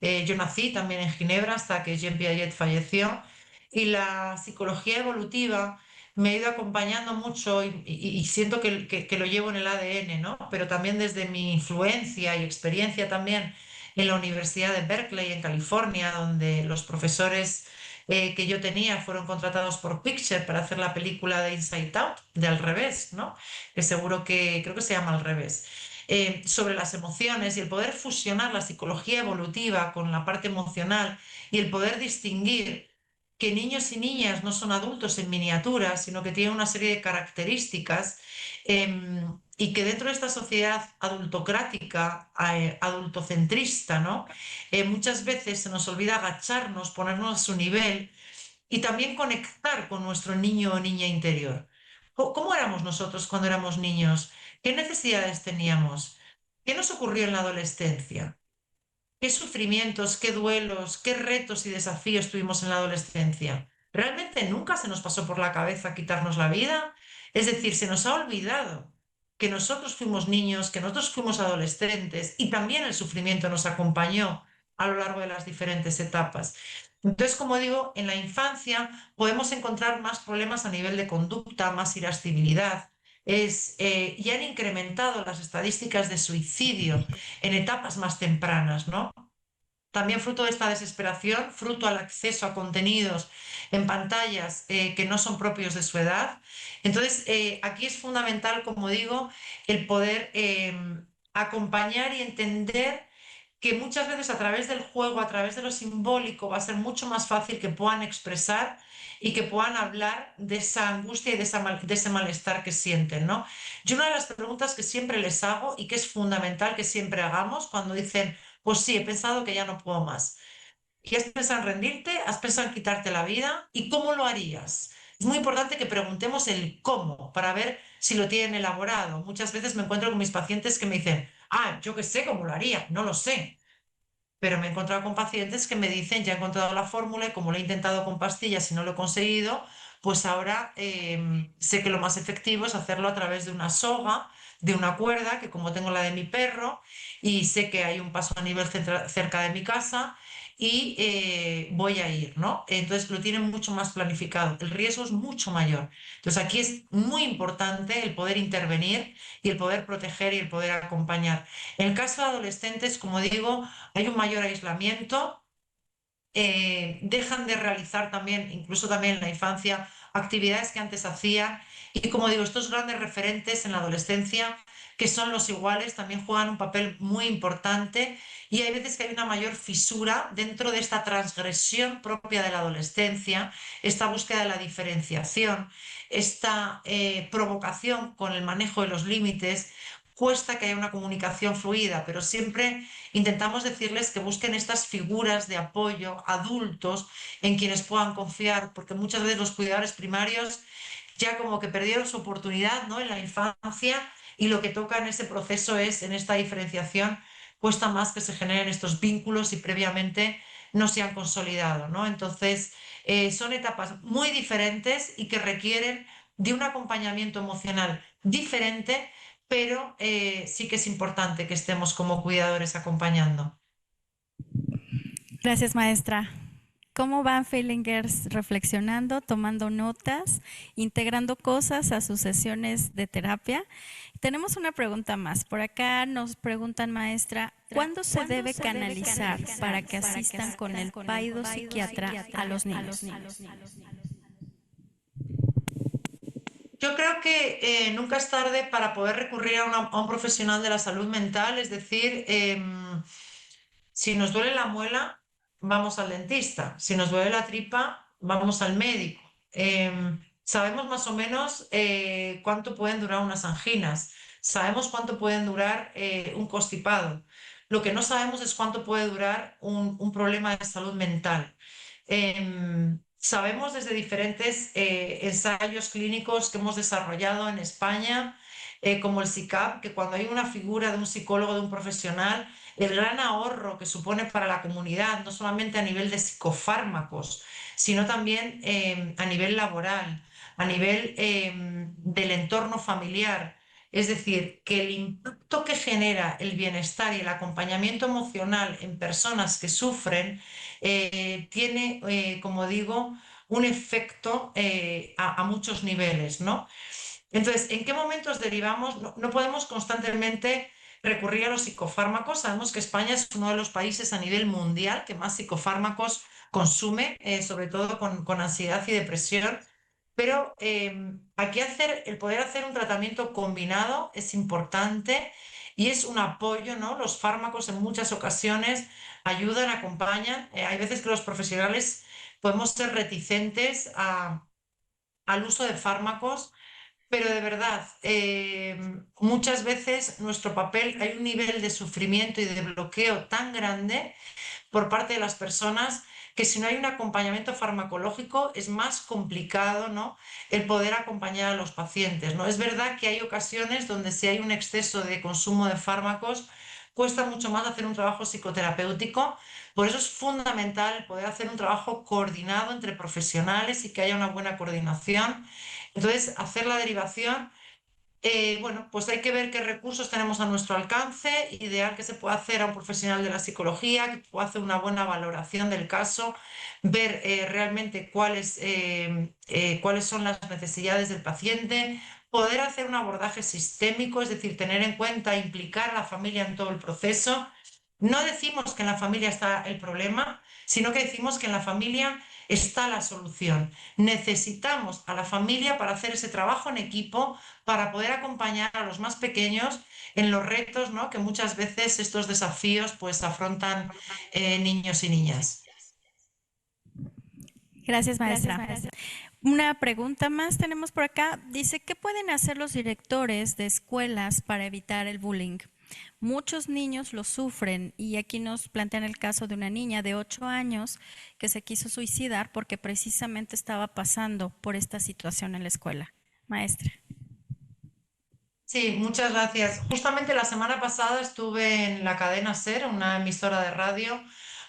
yo nací también en Ginebra hasta que Jean Piaget falleció. Y la psicología evolutiva me ha ido acompañando mucho y siento que lo llevo en el ADN, ¿no? Pero también desde mi influencia y experiencia también en la Universidad de Berkeley, en California, donde los profesores que yo tenía fueron contratados por Picture para hacer la película de Inside Out, de Al revés, ¿no? Que seguro que creo que se llama Al revés. Sobre las emociones y el poder fusionar la psicología evolutiva con la parte emocional y el poder distinguir que niños y niñas no son adultos en miniatura, sino que tienen una serie de características y que dentro de esta sociedad adultocrática, adultocentrista, ¿no? Muchas veces se nos olvida agacharnos, ponernos a su nivel y también conectar con nuestro niño o niña interior. ¿Cómo éramos nosotros cuando éramos niños? ¿Qué necesidades teníamos? ¿Qué nos ocurrió en la adolescencia? ¿Qué sufrimientos, qué duelos, qué retos y desafíos tuvimos en la adolescencia? ¿Realmente nunca se nos pasó por la cabeza quitarnos la vida? Es decir, se nos ha olvidado que nosotros fuimos niños, que nosotros fuimos adolescentes y también el sufrimiento nos acompañó a lo largo de las diferentes etapas. Entonces, como digo, en la infancia podemos encontrar más problemas a nivel de conducta, más irascibilidad. Y han incrementado las estadísticas de suicidio en etapas más tempranas, ¿no? También fruto de esta desesperación, fruto al acceso a contenidos en pantallas que no son propios de su edad. Entonces, aquí es fundamental, como digo, el poder acompañar y entender que muchas veces a través del juego, a través de lo simbólico, va a ser mucho más fácil que puedan expresar y que puedan hablar de esa angustia y de ese malestar que sienten, ¿no? Yo una de las preguntas que siempre les hago y que es fundamental que siempre hagamos cuando dicen, pues sí, he pensado que ya no puedo más. ¿Y has pensado en rendirte? ¿Has pensado en quitarte la vida? ¿Y cómo lo harías? Es muy importante que preguntemos el cómo para ver si lo tienen elaborado. Muchas veces me encuentro con mis pacientes que me dicen, ah, yo que sé cómo lo haría, no lo sé. Pero me he encontrado con pacientes que me dicen, ya he encontrado la fórmula y como lo he intentado con pastillas y no lo he conseguido, pues ahora sé que lo más efectivo es hacerlo a través de una soga, de una cuerda, que como tengo la de mi perro, y sé que hay un paso a nivel cerca de mi casa y voy a ir, ¿no? Entonces lo tienen mucho más planificado, el riesgo es mucho mayor. Entonces aquí es muy importante el poder intervenir y el poder proteger y el poder acompañar. En el caso de adolescentes, como digo, hay un mayor aislamiento, dejan de realizar también, incluso también en la infancia, actividades que antes hacían. Y como digo, estos grandes referentes en la adolescencia, que son los iguales, también juegan un papel muy importante. Y hay veces que hay una mayor fisura dentro de esta transgresión propia de la adolescencia, esta búsqueda de la diferenciación, esta provocación con el manejo de los límites. Cuesta que haya una comunicación fluida, pero siempre intentamos decirles que busquen estas figuras de apoyo adultos en quienes puedan confiar, porque muchas veces los cuidadores primarios ya como que perdieron su oportunidad, ¿no? En la infancia y lo que toca en ese proceso es, en esta diferenciación, cuesta más que se generen estos vínculos y previamente no se han consolidado, ¿no? Entonces, son etapas muy diferentes y que requieren de un acompañamiento emocional diferente, pero sí que es importante que estemos como cuidadores acompañando. Gracias, maestra. ¿Cómo van Feelingers reflexionando, tomando notas, integrando cosas a sus sesiones de terapia? Tenemos una pregunta más. Por acá nos preguntan, maestra, ¿cuándo se debe canalizar para que asistan con el psiquiatra a los niños? Yo creo que nunca es tarde para poder recurrir a un profesional de la salud mental, es decir, si nos duele la muela, vamos al dentista. Si nos duele la tripa, vamos al médico. Sabemos más o menos cuánto pueden durar unas anginas. Sabemos cuánto pueden durar un constipado. Lo que no sabemos es cuánto puede durar un problema de salud mental. Sabemos desde diferentes ensayos clínicos que hemos desarrollado en España, como el SICAP, que cuando hay una figura de un psicólogo, de un profesional, el gran ahorro que supone para la comunidad, no solamente a nivel de psicofármacos, sino también a nivel laboral, a nivel del entorno familiar. Es decir, que el impacto que genera el bienestar y el acompañamiento emocional en personas que sufren tiene, como digo, un efecto a muchos niveles, ¿no? Entonces, ¿en qué momentos derivamos? No podemos constantemente recurrir a los psicofármacos. Sabemos que España es uno de los países a nivel mundial que más psicofármacos consume, sobre todo con ansiedad y depresión. Pero aquí el poder hacer un tratamiento combinado es importante y es un apoyo, ¿no? Los fármacos en muchas ocasiones ayudan, acompañan. Hay veces que los profesionales podemos ser reticentes al uso de fármacos, pero de verdad, muchas veces nuestro papel, hay un nivel de sufrimiento y de bloqueo tan grande por parte de las personas que si no hay un acompañamiento farmacológico es más complicado, ¿no? El poder acompañar a los pacientes, ¿no? Es verdad que hay ocasiones donde si hay un exceso de consumo de fármacos cuesta mucho más hacer un trabajo psicoterapéutico, por eso es fundamental poder hacer un trabajo coordinado entre profesionales y que haya una buena coordinación. Entonces, hacer la derivación, bueno, pues hay que ver qué recursos tenemos a nuestro alcance, ideal que se pueda hacer a un profesional de la psicología, que pueda hacer una buena valoración del caso, ver realmente cuáles son las necesidades del paciente, poder hacer un abordaje sistémico, es decir, tener en cuenta, implicar a la familia en todo el proceso. No decimos que en la familia está el problema, sino que decimos que en la familia está la solución. Necesitamos a la familia para hacer ese trabajo en equipo, para poder acompañar a los más pequeños en los retos, ¿no? Que muchas veces estos desafíos pues afrontan niños y niñas. Gracias, maestra. Una pregunta más tenemos por acá. Dice, ¿qué pueden hacer los directores de escuelas para evitar el bullying? Muchos niños lo sufren y aquí nos plantean el caso de una niña de 8 años que se quiso suicidar porque precisamente estaba pasando por esta situación en la escuela. Maestra. Sí, muchas gracias. Justamente la semana pasada estuve en la cadena SER, una emisora de radio,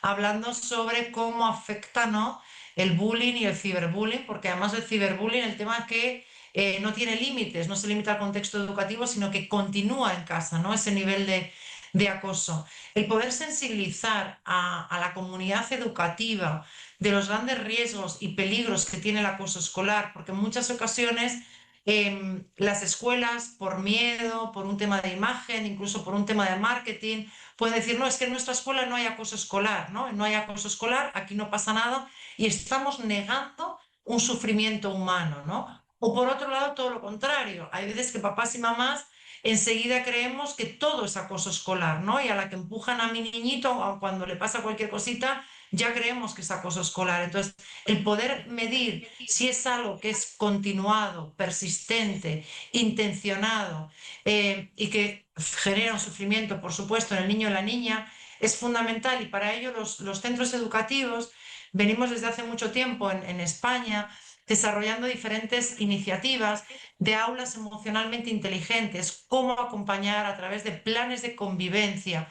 hablando sobre cómo afecta, ¿no? El bullying y el ciberbullying, porque además del ciberbullying el tema es que no tiene límites, no se limita al contexto educativo, sino que continúa en casa, ¿no? Ese nivel de acoso. El poder sensibilizar a la comunidad educativa de los grandes riesgos y peligros que tiene el acoso escolar, porque en muchas ocasiones las escuelas, por miedo, por un tema de imagen, incluso por un tema de marketing, pueden decir, no, es que en nuestra escuela no hay acoso escolar, ¿no? No hay acoso escolar, aquí no pasa nada y estamos negando un sufrimiento humano, ¿no? O por otro lado, todo lo contrario. Hay veces que papás y mamás enseguida creemos que todo es acoso escolar, ¿no? Y a la que empujan a mi niñito o cuando le pasa cualquier cosita, ya creemos que es acoso escolar. Entonces, el poder medir si es algo que es continuado, persistente, intencionado y que genera un sufrimiento, por supuesto, en el niño o la niña, es fundamental y para ello los centros educativos venimos desde hace mucho tiempo en España desarrollando diferentes iniciativas de aulas emocionalmente inteligentes, cómo acompañar a través de planes de convivencia.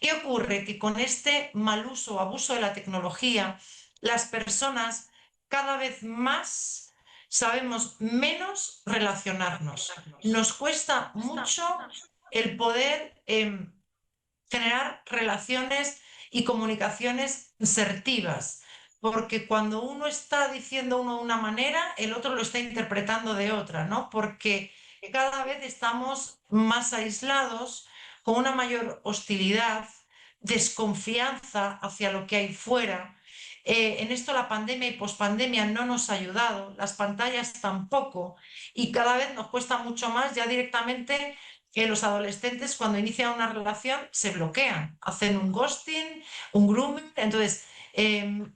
¿Qué ocurre? Que con este mal uso o abuso de la tecnología, las personas cada vez más sabemos menos relacionarnos. Nos cuesta mucho el poder generar relaciones y comunicaciones asertivas, porque cuando uno está diciendo uno de una manera, el otro lo está interpretando de otra, ¿no? Porque cada vez estamos más aislados, con una mayor hostilidad, desconfianza hacia lo que hay fuera. En esto la pandemia y pospandemia no nos ha ayudado, las pantallas tampoco, y cada vez nos cuesta mucho más ya directamente que los adolescentes cuando inician una relación se bloquean, hacen un ghosting, un grooming, entonces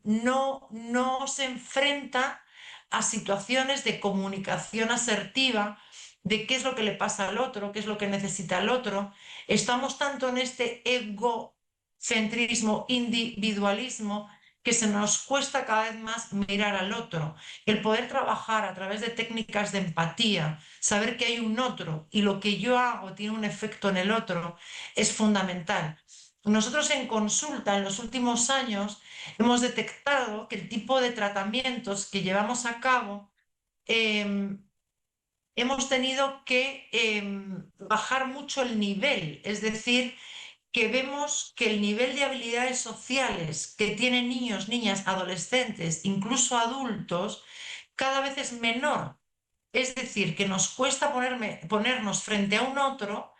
no se enfrenta a situaciones de comunicación asertiva, de qué es lo que le pasa al otro, qué es lo que necesita el otro. Estamos tanto en este egocentrismo, individualismo, que se nos cuesta cada vez más mirar al otro. El poder trabajar a través de técnicas de empatía, saber que hay un otro y lo que yo hago tiene un efecto en el otro, es fundamental. Nosotros en consulta en los últimos años hemos detectado que el tipo de tratamientos que llevamos a cabo hemos tenido que bajar mucho el nivel, es decir, que vemos que el nivel de habilidades sociales que tienen niños, niñas, adolescentes, incluso adultos, cada vez es menor. Es decir, que nos cuesta ponernos frente a un otro,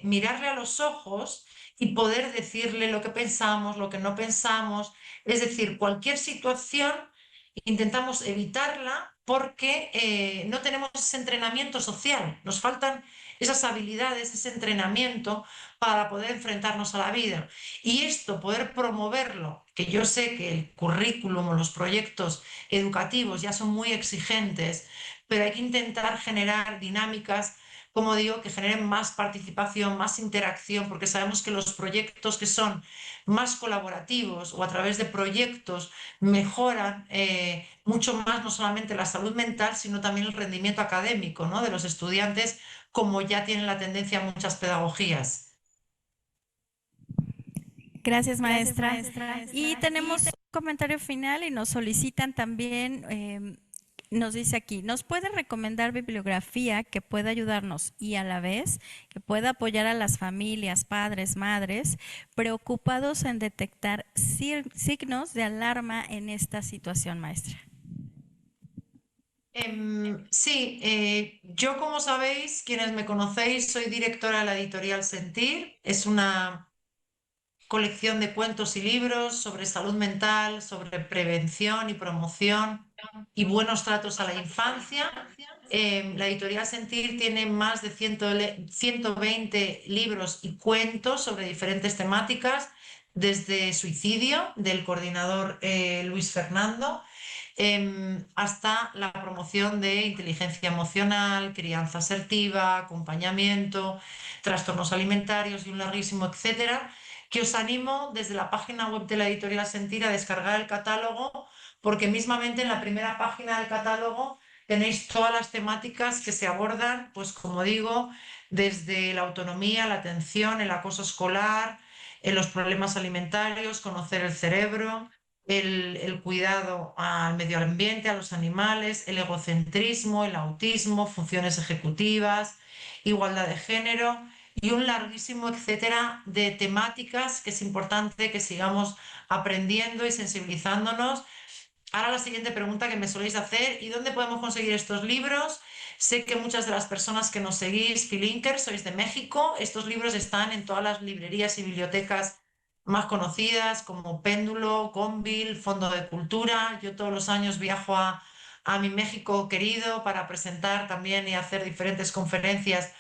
mirarle a los ojos y poder decirle lo que pensamos, lo que no pensamos. Es decir, cualquier situación intentamos evitarla porque no tenemos ese entrenamiento social, nos faltan esas habilidades, ese entrenamiento para poder enfrentarnos a la vida. Y esto, poder promoverlo, que yo sé que el currículum o los proyectos educativos ya son muy exigentes, pero hay que intentar generar dinámicas, como digo, que generen más participación, más interacción, porque sabemos que los proyectos que son más colaborativos o a través de proyectos mejoran mucho más no solamente la salud mental, sino también el rendimiento académico, ¿no?, de los estudiantes, como ya tienen la tendencia muchas pedagogías. Gracias, maestra. Y tenemos un comentario final y nos solicitan también, nos dice aquí, ¿nos puede recomendar bibliografía que pueda ayudarnos y a la vez que pueda apoyar a las familias, padres, madres, preocupados en detectar signos de alarma en esta situación, maestra? Sí, yo, como sabéis, quienes me conocéis, soy directora de la editorial Sentir. Es una colección de cuentos y libros sobre salud mental, sobre prevención y promoción y buenos tratos a la infancia. La editorial Sentir tiene más de 120 libros y cuentos sobre diferentes temáticas, desde suicidio, del coordinador Luis Fernando, hasta la promoción de inteligencia emocional, crianza asertiva, acompañamiento, trastornos alimentarios y un larguísimo etcétera, que os animo desde la página web de la editorial Sentir a descargar el catálogo, porque mismamente en la primera página del catálogo tenéis todas las temáticas que se abordan, pues como digo, desde la autonomía, la atención, el acoso escolar, los problemas alimentarios, conocer el cerebro, el cuidado al medio ambiente, a los animales, el egocentrismo, el autismo, funciones ejecutivas, igualdad de género y un larguísimo etcétera de temáticas que es importante que sigamos aprendiendo y sensibilizándonos. Ahora la siguiente pregunta que me soléis hacer: ¿y dónde podemos conseguir estos libros? Sé que muchas de las personas que nos seguís, Filinkers, sois de México. Estos libros están en todas las librerías y bibliotecas más conocidas, como Péndulo, Gonville, Fondo de Cultura. Yo todos los años viajo a mi México querido para presentar también y hacer diferentes conferencias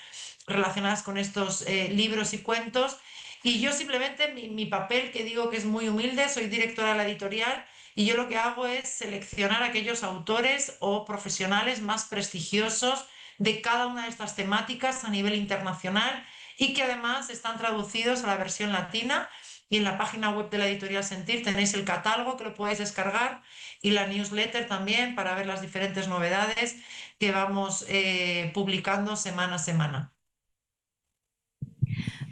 relacionadas con estos libros y cuentos. Y yo simplemente, mi papel, que digo que es muy humilde, soy directora de la editorial, y yo lo que hago es seleccionar aquellos autores o profesionales más prestigiosos de cada una de estas temáticas a nivel internacional y que además están traducidos a la versión latina. Y en la página web de la editorial Sentir tenéis el catálogo que lo podéis descargar y la newsletter también para ver las diferentes novedades que vamos publicando semana a semana.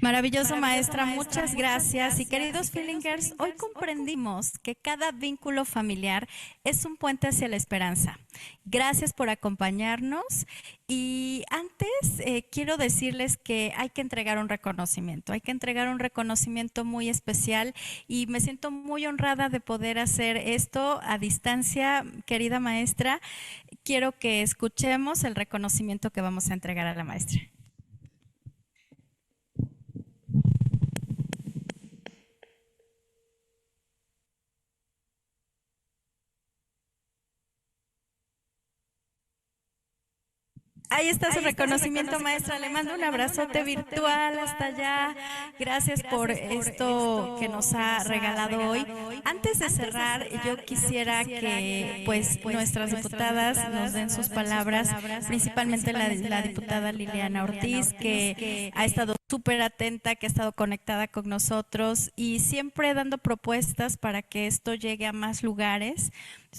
Maravilloso, maestra, muchas gracias. Y queridos Feelingers, hoy comprendimos que cada vínculo familiar es un puente hacia la esperanza. Gracias por acompañarnos. Y antes quiero decirles que hay que entregar un reconocimiento muy especial, y me siento muy honrada de poder hacer esto a distancia. Querida maestra, quiero que escuchemos el reconocimiento que vamos a entregar a la maestra. Ahí está su reconocimiento, maestra. Le mando un abrazote virtual hasta allá. Gracias por esto que nos ha regalado hoy. Antes de cerrar, yo quisiera que pues nuestras diputadas nos den sus palabras, principalmente la diputada Liliana Ortiz, que ha estado súper atenta, que ha estado conectada con nosotros y siempre dando propuestas para que esto llegue a más lugares.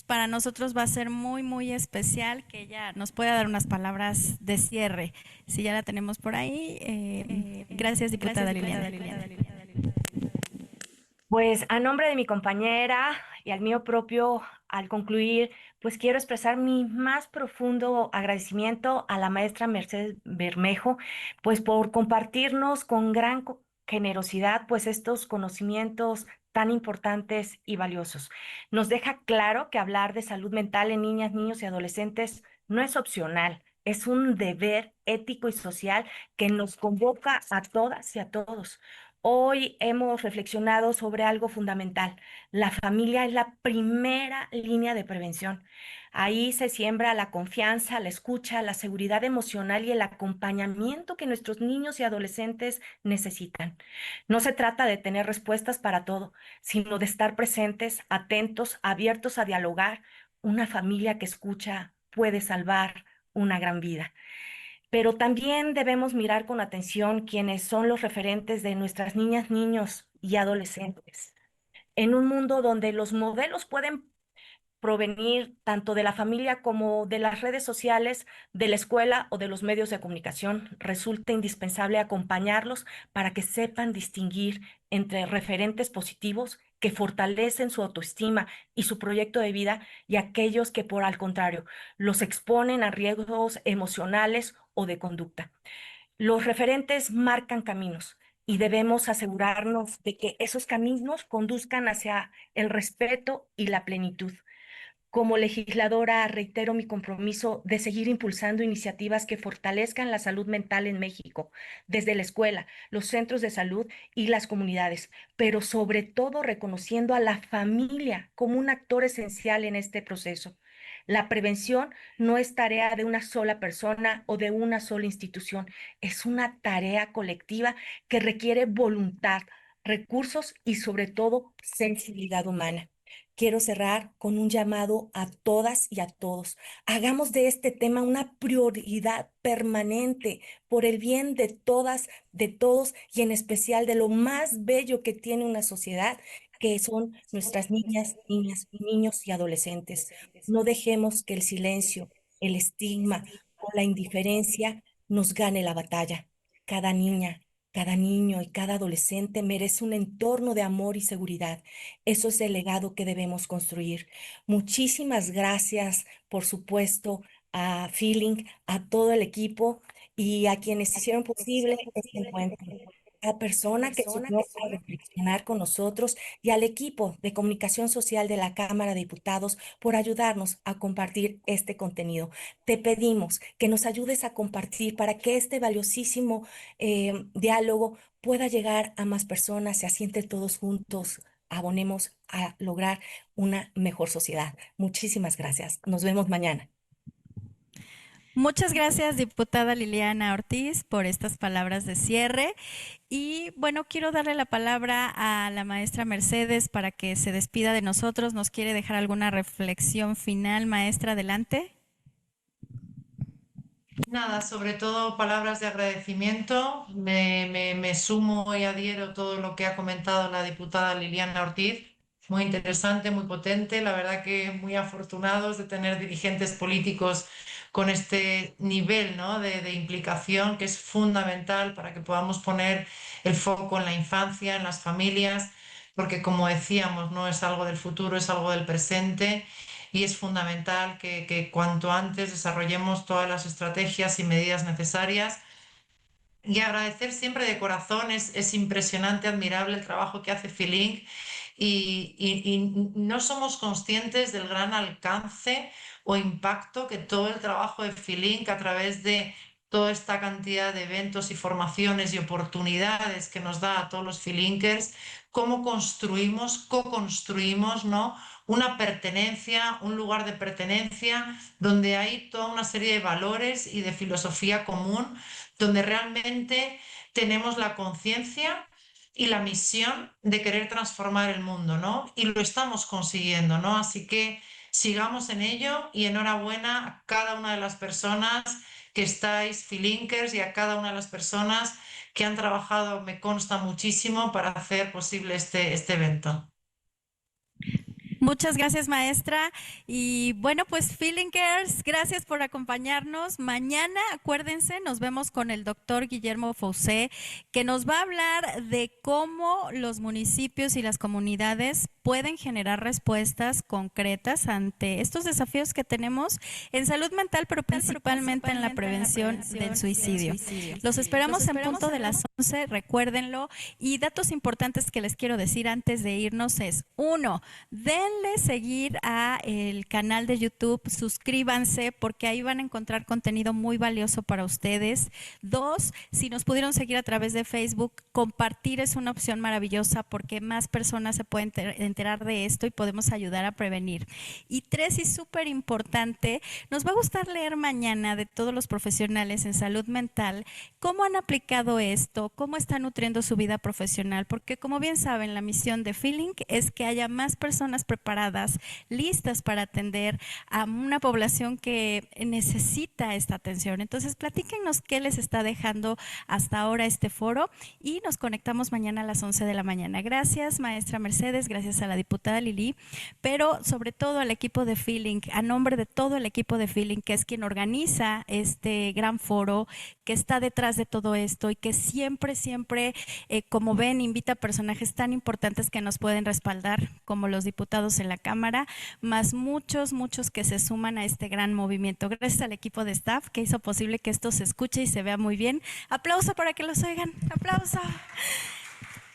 Para nosotros va a ser muy, muy especial que ella nos pueda dar unas palabras de cierre. Si ya la tenemos por ahí. Gracias, diputada Liliana. Pues a nombre de mi compañera y al mío propio, al concluir, pues quiero expresar mi más profundo agradecimiento a la maestra Mercedes Bermejo, pues por compartirnos con gran generosidad, pues estos conocimientos tan importantes y valiosos. Nos deja claro que hablar de salud mental en niñas, niños y adolescentes no es opcional, es un deber ético y social que nos convoca a todas y a todos. Hoy hemos reflexionado sobre algo fundamental. La familia es la primera línea de prevención. Ahí se siembra la confianza, la escucha, la seguridad emocional y el acompañamiento que nuestros niños y adolescentes necesitan. No se trata de tener respuestas para todo, sino de estar presentes, atentos, abiertos a dialogar. Una familia que escucha puede salvar una gran vida. Pero también debemos mirar con atención quiénes son los referentes de nuestras niñas, niños y adolescentes. En un mundo donde los modelos pueden provenir tanto de la familia como de las redes sociales, de la escuela o de los medios de comunicación. Resulta indispensable acompañarlos para que sepan distinguir entre referentes positivos que fortalecen su autoestima y su proyecto de vida y aquellos que, por al contrario, los exponen a riesgos emocionales o de conducta. Los referentes marcan caminos y debemos asegurarnos de que esos caminos conduzcan hacia el respeto y la plenitud. Como legisladora, reitero mi compromiso de seguir impulsando iniciativas que fortalezcan la salud mental en México, desde la escuela, los centros de salud y las comunidades, pero sobre todo reconociendo a la familia como un actor esencial en este proceso. La prevención no es tarea de una sola persona o de una sola institución, es una tarea colectiva que requiere voluntad, recursos y sobre todo sensibilidad humana. Quiero cerrar con un llamado a todas y a todos. Hagamos de este tema una prioridad permanente por el bien de todas, de todos y en especial de lo más bello que tiene una sociedad, que son nuestras niñas, niñas, niños y adolescentes. No dejemos que el silencio, el estigma o la indiferencia nos gane la batalla. Cada niña, cada niño y cada adolescente merece un entorno de amor y seguridad. Eso es el legado que debemos construir. Muchísimas gracias, por supuesto, a Feeling, a todo el equipo y a quienes hicieron posible este encuentro. A persona que se unió a reflexionar con nosotros y al equipo de comunicación social de la Cámara de Diputados por ayudarnos a compartir este contenido. Te pedimos que nos ayudes a compartir para que este valiosísimo diálogo pueda llegar a más personas, se asiente todos juntos, abonemos a lograr una mejor sociedad. Muchísimas gracias. Nos vemos mañana. Muchas gracias, diputada Liliana Ortiz, por estas palabras de cierre. Y bueno, quiero darle la palabra a la maestra Mercedes para que se despida de nosotros. ¿Nos quiere dejar alguna reflexión final, maestra? Adelante. Nada, sobre todo palabras de agradecimiento. Me sumo y adhiero todo lo que ha comentado la diputada Liliana Ortiz. Muy interesante, muy potente. La verdad que muy afortunados de tener dirigentes políticos con este nivel, ¿no?, de implicación que es fundamental para que podamos poner el foco en la infancia, en las familias, porque como decíamos, no es algo del futuro, es algo del presente y es fundamental que cuanto antes desarrollemos todas las estrategias y medidas necesarias. Y agradecer siempre de corazón, es impresionante, admirable el trabajo que hace Filink y no somos conscientes del gran alcance o impacto que todo el trabajo de Filink a través de toda esta cantidad de eventos y formaciones y oportunidades que nos da a todos los Filinkers, cómo construimos, co-construimos, ¿no?, una pertenencia, un lugar de pertenencia donde hay toda una serie de valores y de filosofía común, donde realmente tenemos la conciencia y la misión de querer transformar el mundo, ¿no? Y lo estamos consiguiendo, ¿no? Así que sigamos en ello y enhorabuena a cada una de las personas que estáis Filinkers y a cada una de las personas que han trabajado, me consta muchísimo, para hacer posible este evento. Muchas gracias, maestra. Y bueno, pues Feelingers, gracias por acompañarnos. Mañana, acuérdense, nos vemos con el doctor Guillermo Fousé, que nos va a hablar de cómo los municipios y las comunidades pueden generar respuestas concretas ante estos desafíos que tenemos en salud mental, pero principalmente en la prevención del suicidio. Los esperamos en punto de las 11, recuérdenlo. Y datos importantes que les quiero decir antes de irnos es: 1, denle seguir a el canal de YouTube, suscríbanse porque ahí van a encontrar contenido muy valioso para ustedes. 2, si nos pudieron seguir a través de Facebook, compartir es una opción maravillosa porque más personas se pueden enterar de esto y podemos ayudar a prevenir. Y 3, y súper importante, nos va a gustar leer mañana de todos los profesionales en salud mental cómo han aplicado esto, cómo está nutriendo su vida profesional, porque como bien saben, la misión de Feeling es que haya más personas preparadas, listas para atender a una población que necesita esta atención. Entonces, platíquenos qué les está dejando hasta ahora este foro y nos conectamos mañana a las 11 de la mañana. Gracias, maestra Mercedes, gracias a la diputada Lili, pero sobre todo al equipo de Feeling, a nombre de todo el equipo de Feeling, que es quien organiza este gran foro, que está detrás de todo esto y que siempre, como ven, invita a personajes tan importantes que nos pueden respaldar, como los diputados en la Cámara, más muchos que se suman a este gran movimiento. Gracias al equipo de staff que hizo posible que esto se escuche y se vea muy bien. Aplauso para que los oigan. Aplauso.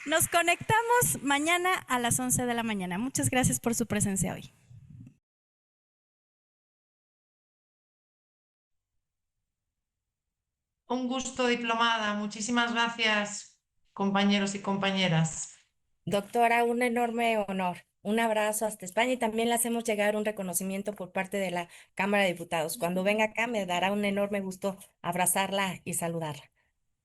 Nos conectamos mañana a las 11 de la mañana. Muchas gracias por su presencia hoy. Un gusto, diplomada. Muchísimas gracias, compañeros y compañeras. Doctora, un enorme honor. Un abrazo hasta España y también le hacemos llegar un reconocimiento por parte de la Cámara de Diputados. Cuando venga acá me dará un enorme gusto abrazarla y saludarla.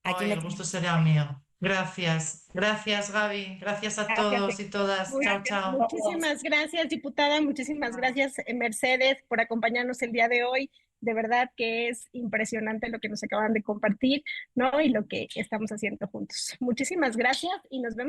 Aquí Hoy me el gusto será mío. Gracias. Gracias, Gaby. Gracias a todos y todas. Chao, chao. Muchísimas gracias, diputada. Muchísimas gracias, Mercedes, por acompañarnos el día de hoy. De verdad que es impresionante lo que nos acaban de compartir, ¿no? Y lo que estamos haciendo juntos. Muchísimas gracias y nos vemos.